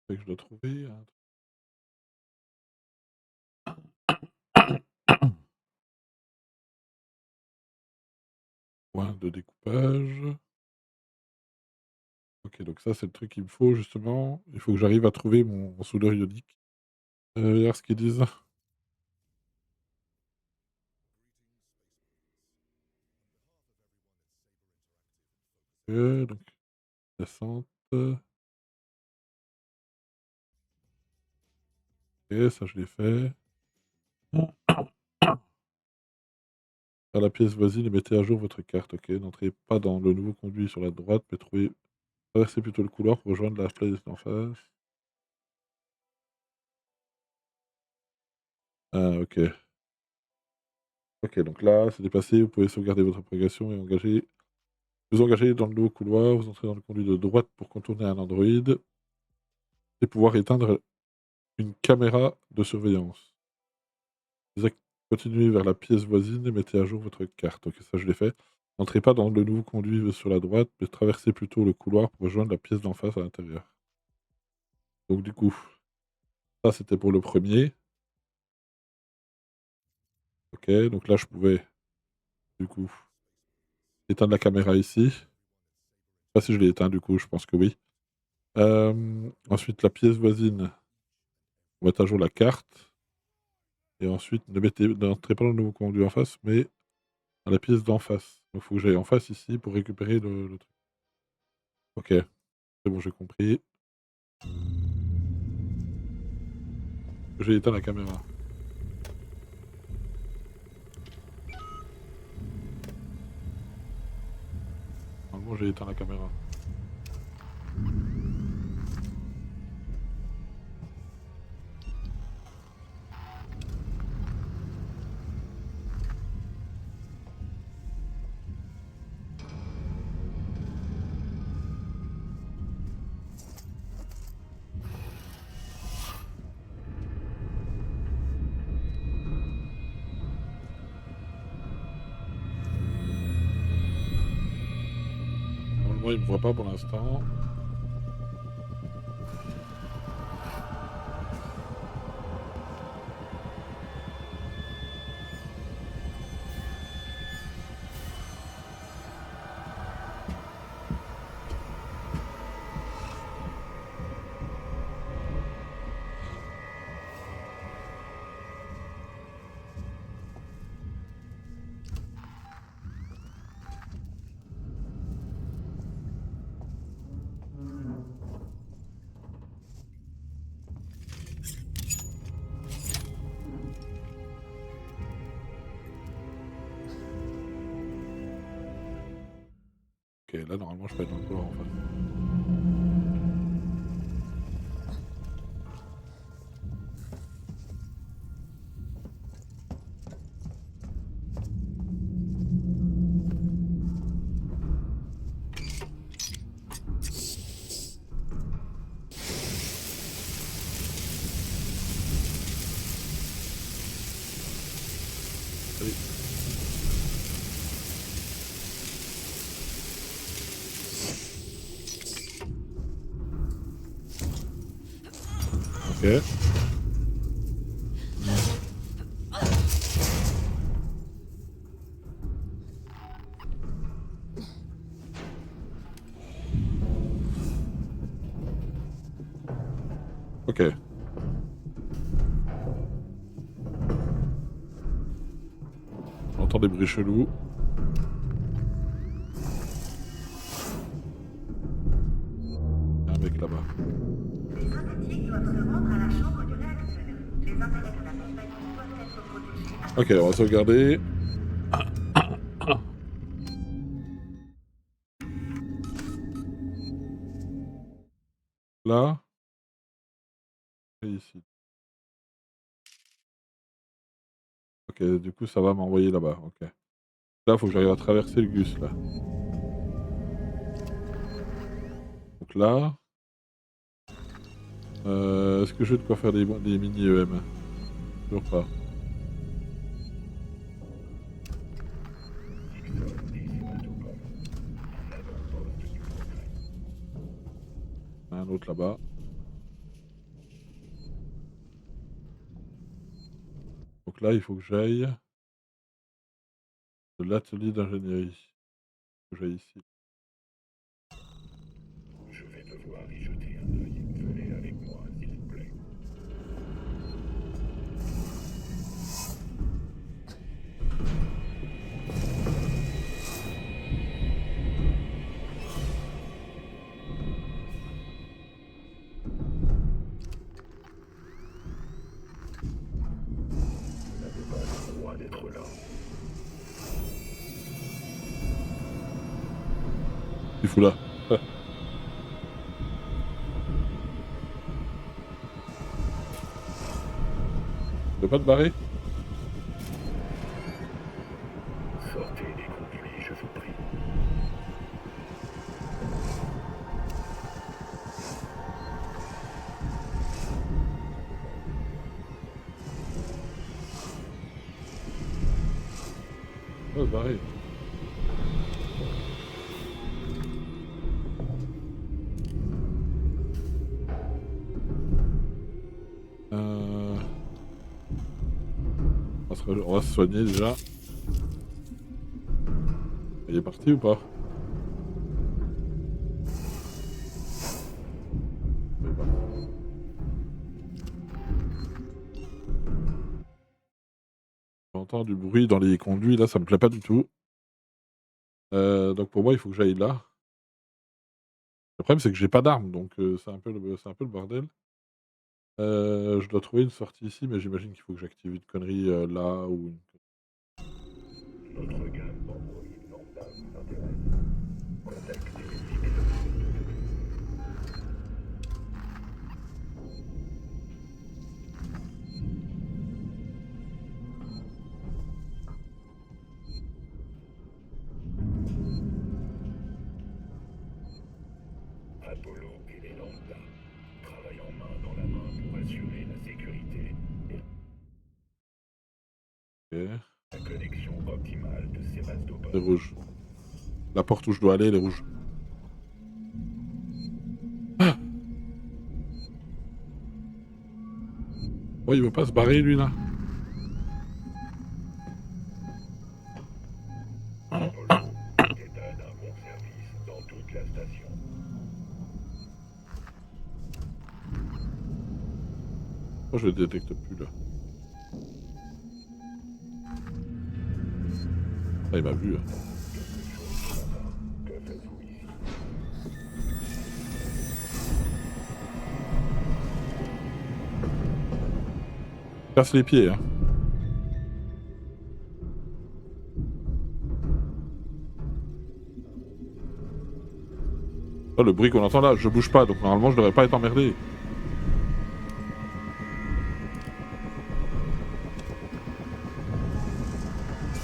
Fait que je dois trouver un point de découpage. Ok, donc ça c'est le truc qu'il me faut justement. Il faut que j'arrive à trouver mon soudeur ionique. Regarde ce qu'ils disent. Donc, descente. Ok, ça je l'ai fait. Vers la pièce voisine et mettez à jour votre carte. Ok, n'entrez pas dans le nouveau conduit sur la droite, mais traversez plutôt le couloir pour rejoindre la place d'en face. Ah, ok. Ok, donc là, c'est dépassé, vous pouvez sauvegarder votre progression et vous engagez dans le nouveau couloir, vous entrez dans le conduit de droite pour contourner un androïde et pouvoir éteindre une caméra de surveillance. Continuez vers la pièce voisine et mettez à jour votre carte. Ok, ça je l'ai fait. N'entrez pas dans le nouveau conduit sur la droite, mais traversez plutôt le couloir pour rejoindre la pièce d'en face à l'intérieur. Donc du coup, ça c'était pour le premier. Ok, donc là je pouvais, du coup, éteindre la caméra ici. Je sais pas si je l'ai éteint du coup, je pense que oui. Ensuite, la pièce voisine, on met à jour la carte. Et ensuite, n'entrez pas dans le nouveau conduit en face, mais à la pièce d'en face. Donc il faut que j'aille en face ici pour récupérer le truc. Ok, c'est bon, j'ai compris. J'ai éteint la caméra. Normalement, j'ai éteint la caméra. Normalement, il me voit pas pour l'instant. Ok, là, normalement, je peux être dans le couloir en face. Allez. Ok. Ok. J'entends des bruits chelous. Il y a un mec là-bas. Les synthétiques doivent se rendre à la chambre du réacteur. Les intérêts de la compagnie doivent être protégés. Ok, on va sauvegarder. Là. Et ici. Ok, du coup, ça va m'envoyer là-bas. Ok. Là, faut que j'arrive à traverser le Gus, là. Donc là. Est-ce que j'ai de quoi faire des mini-EM? Toujours pas. Un autre là-bas. Donc là, il faut que j'aille de l'atelier d'ingénierie. Il faut que j'aille ici. Je vais devoir y jeter un œil. Venez avec moi, s'il vous plaît. Vous n'avez pas le droit d'être là. Il fout là. Tu veux pas te barrer? Sortez des conduits, je vous prie. On va se barrer. On va se soigner déjà. Il est parti ou pas? Il est parti. J'entends du bruit dans les conduits, là ça me plaît pas du tout. Donc pour moi il faut que j'aille là. Le problème c'est que j'ai pas d'arme, donc c'est un peu le bordel. Je dois trouver une sortie ici, mais j'imagine qu'il faut que j'active une connerie là ou une... Notre gamme d'Android lambda vous intéresse. Contactez immédiatement. Apollo et les lambda travaillent en main dans la main pour assurer la sécurité et Ok, la connexion optimale de Sébastopol. c'est rouge. La porte où je dois aller, elle est rouge. Ah, oh, il veut pas se barrer lui là. Apollo état d'un bon service dans toute la station. Oh, je le détecte plus là. Ah, il m'a vu. Hein. Que faites-vous ici? Casse les pieds. Hein. Oh, le bruit qu'on entend là, je bouge pas, donc normalement je devrais pas être emmerdé.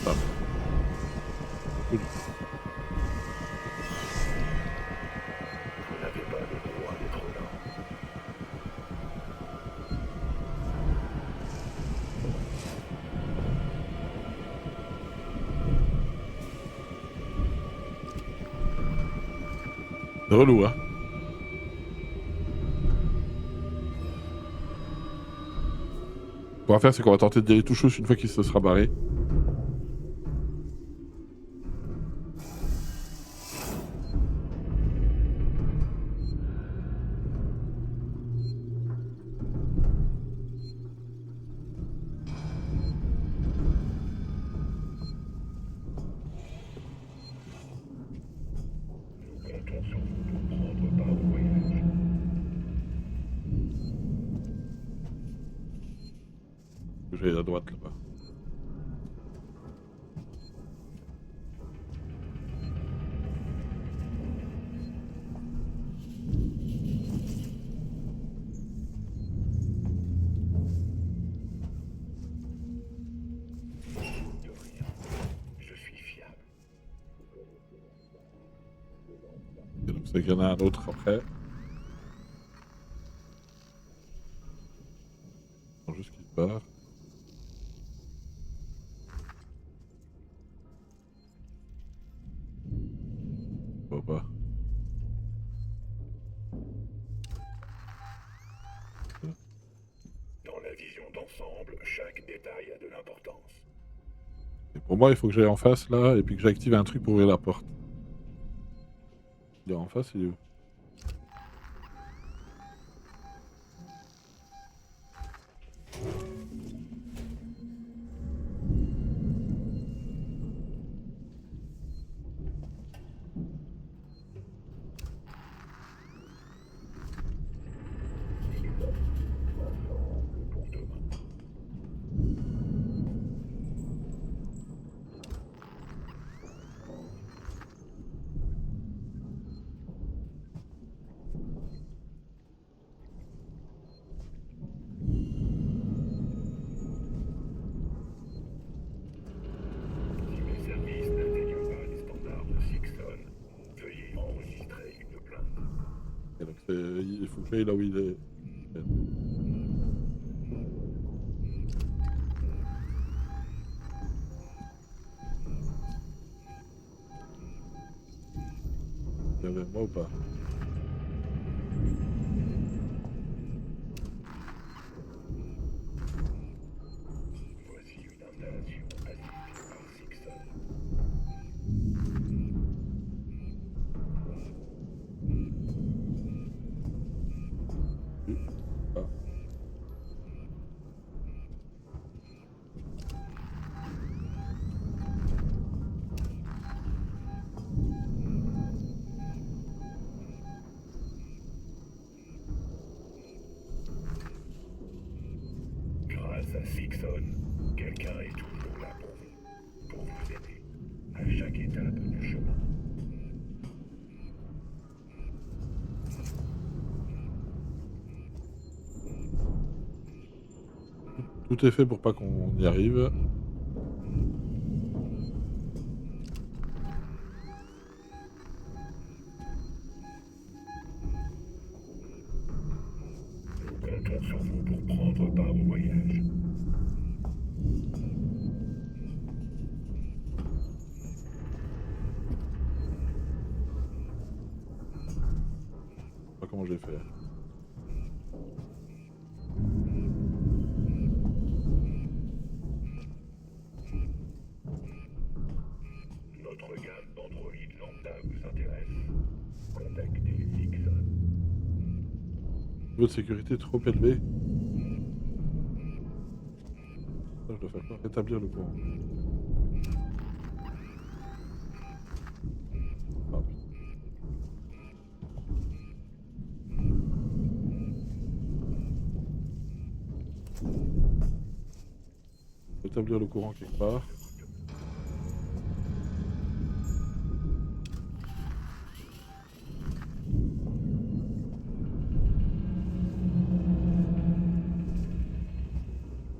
Ah. Cool. Vous n'avez pas le droit d'être là. C'est relou, hein. Ce qu'on va faire, c'est qu'on va tenter de dire tout chose une fois qu'il se sera barré. Nous comptons sur vous pour prendre part au voyage. J'ai à droite là-bas. De rien. Je suis fiable. Et donc c'est qu'il y en a un autre après. Attends juste qu'il se barre. Je vois pas. Dans la vision d'ensemble, chaque détail a de l'importance. Et pour moi, il faut que j'aille en face là et puis que j'active un truc pour ouvrir la porte. Il est en face, il est où? Pour demain. il faut que j'aille là où il est. Il y avait moi ou pas? Voici une installation assistée par Sixon. Ah. Grâce à Sixon, quelqu'un est toujours là pour vous aider, à chaque étape du chemin. Tout est fait pour pas qu'on y arrive. Nous comptons sur vous pour prendre part au voyage. Je sais pas comment j'ai fait. Notre gamme d'androïdes lambda vous intéresse. Contactez Sixon. Niveau de sécurité trop élevé. Ça, je dois faire quoi? Rétablir le courant. Ah, rétablir le courant quelque part.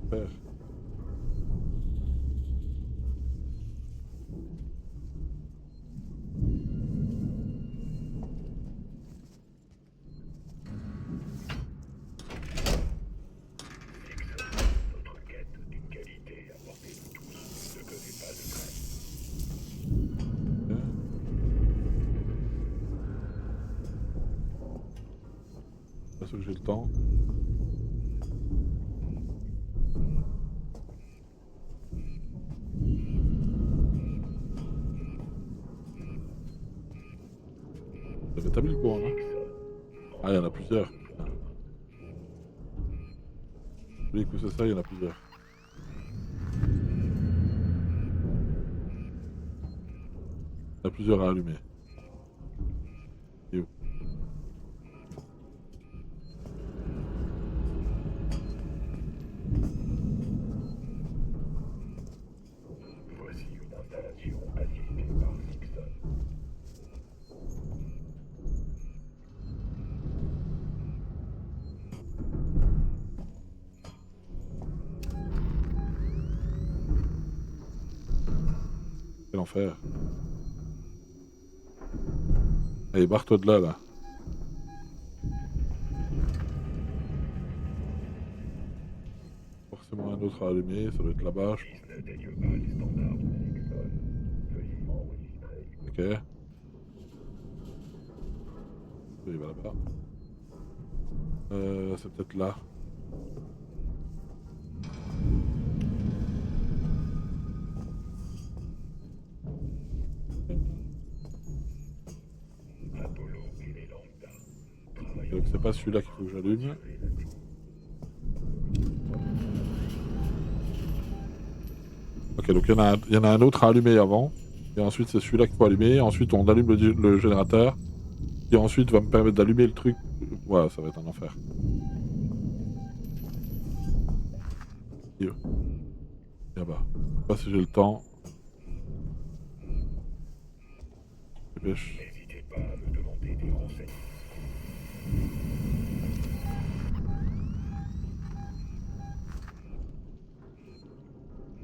Faire. Notre quête d'une qualité à portée de tous ne connaît pas de trêve. Parce que j'ai le temps. J'ai rétabli le courant là. Ah, il y en a plusieurs. Oui, que c'est ça, il y en a plusieurs. Il y en a plusieurs à allumer. Et où? Voici une installation assistée par Sixon. Quel enfer. Allez, barre-toi de là, là. Forcément un autre à allumer, ça doit être là-bas. S'il n'atteigne pas les standards de Sixon, veuillez enregistrer. Ok. Il va là-bas. C'est peut-être là. Apollo et les lambda travaillent Donc c'est pas celui-là qu'il faut que j'allume. Ok, donc il y en a un autre à allumer avant. Et ensuite c'est celui-là qu'il faut allumer. Ensuite on allume le générateur. Qui ensuite va me permettre d'allumer le truc. Voilà, ça va être un enfer. Et là-bas. Je sais pas si j'ai le temps. Dépêche. N'hésitez pas à me demander des renseignements.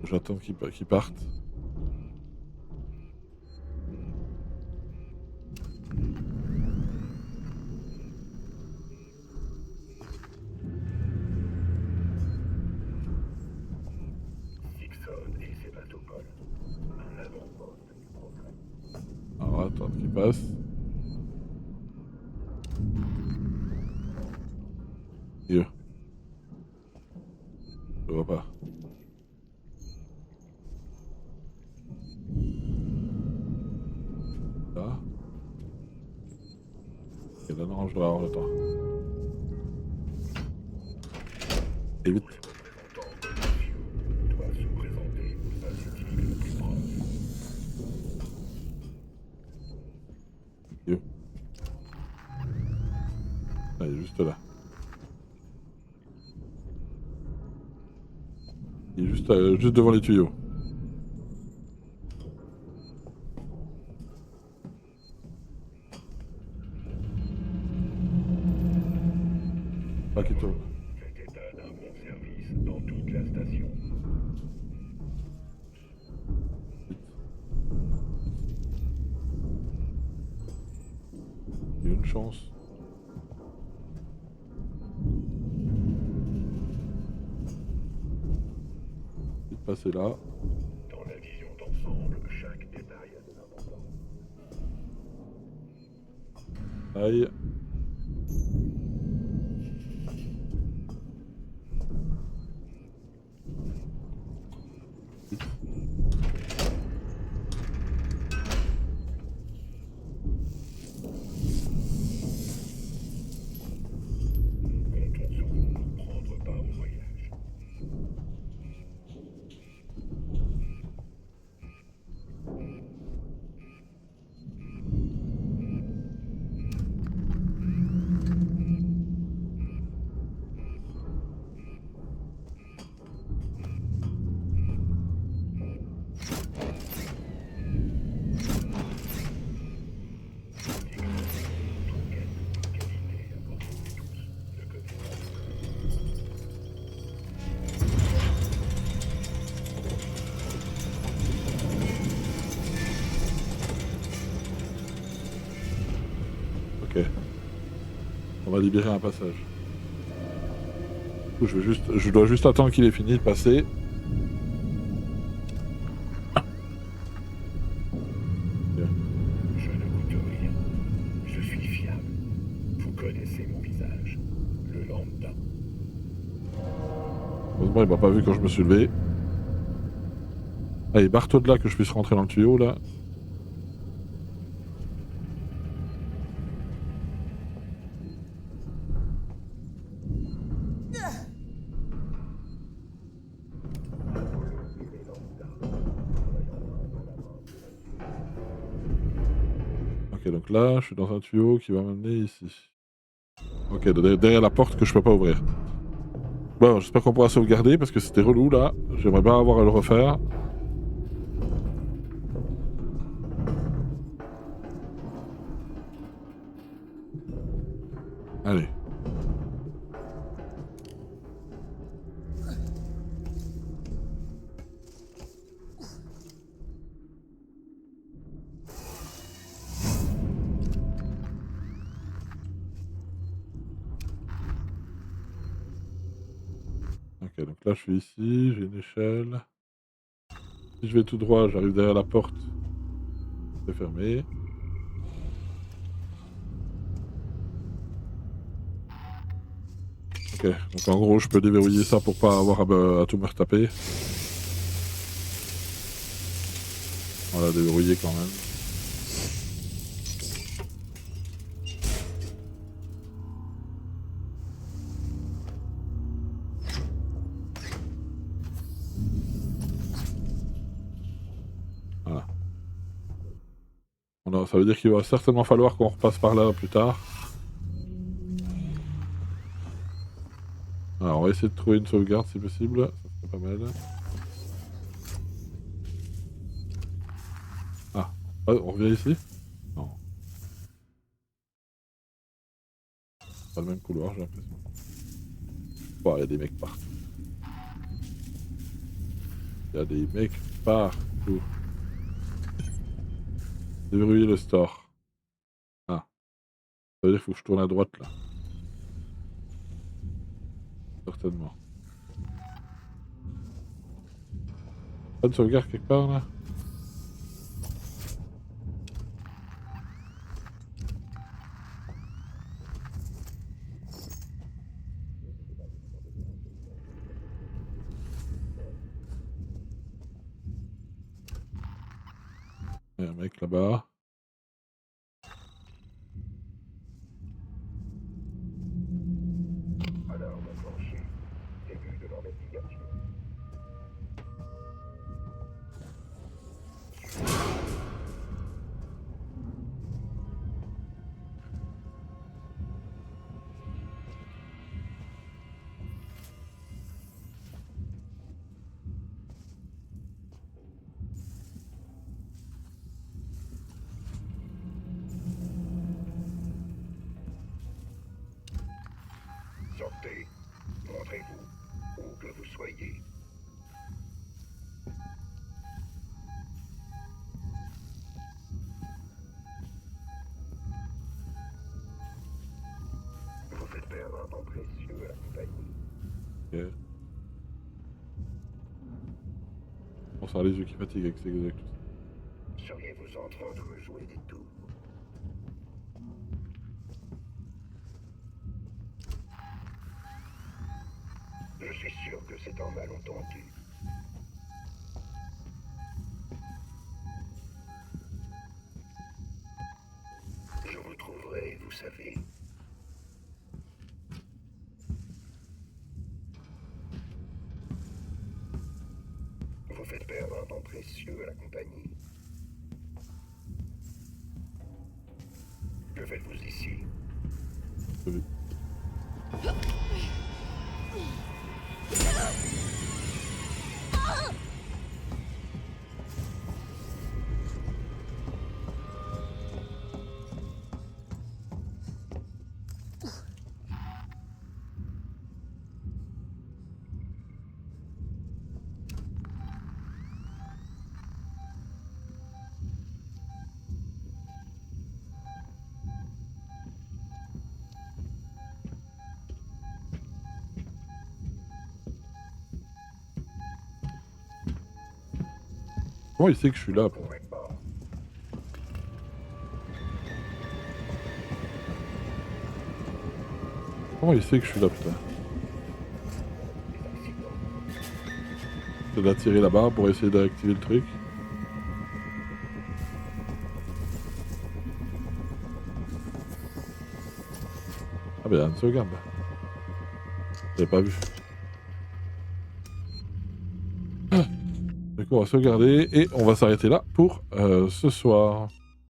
J'attends qu'ils partent. passe. Yo. Je vois pas. Là. Ok, là non, je dois avoir le temps. Et vite. Yo. Ah, il est juste là. Il est juste devant les tuyaux. Pas qu'il tourne. Cet état d'un bon service dans toute la station. Il y a une chance. Vite passer là. Dans la vision d'ensemble, chaque détail a de l'importance. Aïe. Comptons sur vous pour prendre part au voyage. Ok. On va libérer un passage. Du coup, je dois juste attendre qu'il ait fini de passer. Je ne coûte rien. Je suis fiable. Vous connaissez mon visage. Le lambda. Heureusement, il m'a pas vu quand je me suis levé. Allez, barre-toi de là que je puisse rentrer dans le tuyau là. Ok, donc là, je suis dans un tuyau qui va m'amener ici. Ok, derrière la porte que je peux pas ouvrir. Bon, j'espère qu'on pourra sauvegarder parce que c'était relou là. J'aimerais bien avoir à le refaire. Allez. Ok, donc là je suis ici, j'ai une échelle. Si je vais tout droit, j'arrive derrière la porte. C'est fermé. Ok, donc en gros je peux déverrouiller ça pour pas avoir à tout me retaper. On l'a déverrouillé quand même. Voilà. Ça veut dire qu'il va certainement falloir qu'on repasse par là plus tard. Alors on va essayer de trouver une sauvegarde si possible, ça serait pas mal. Ah, on revient ici? Non. Pas le même couloir j'ai l'impression. Bon, il y a des mecs partout. Il y a des mecs partout. Déverrouiller le store. Ah. Ça veut dire qu'il faut que je tourne à droite là. Certainement. Pas de sauvegarde quelque part là? Il y a un mec là-bas. Alarme enclenchée. Début de l'investigation. Sortez. Montrez-vous, où que vous soyez. Vous faites perdre un temps précieux à la compagnie. Ok. Bon, ça a les yeux qui fatiguent avec tout ça. Seriez-vous en train de me jouer des tours? Je suis sûr que c'est un malentendu. Je vous trouverai, vous savez. Vous faites perdre un temps précieux à la compagnie. Que faites-vous ici? J'ai vu. Comment il sait que je suis là? Vous pourrez pas. Comment il sait que je suis là, putain? Des accidents. C'est d'attirer la barre pour essayer d'activer le truc. Ah ben, il y a une sauvegarde là. J'avais pas vu. Du coup, on va sauvegarder et on va s'arrêter là pour ce soir.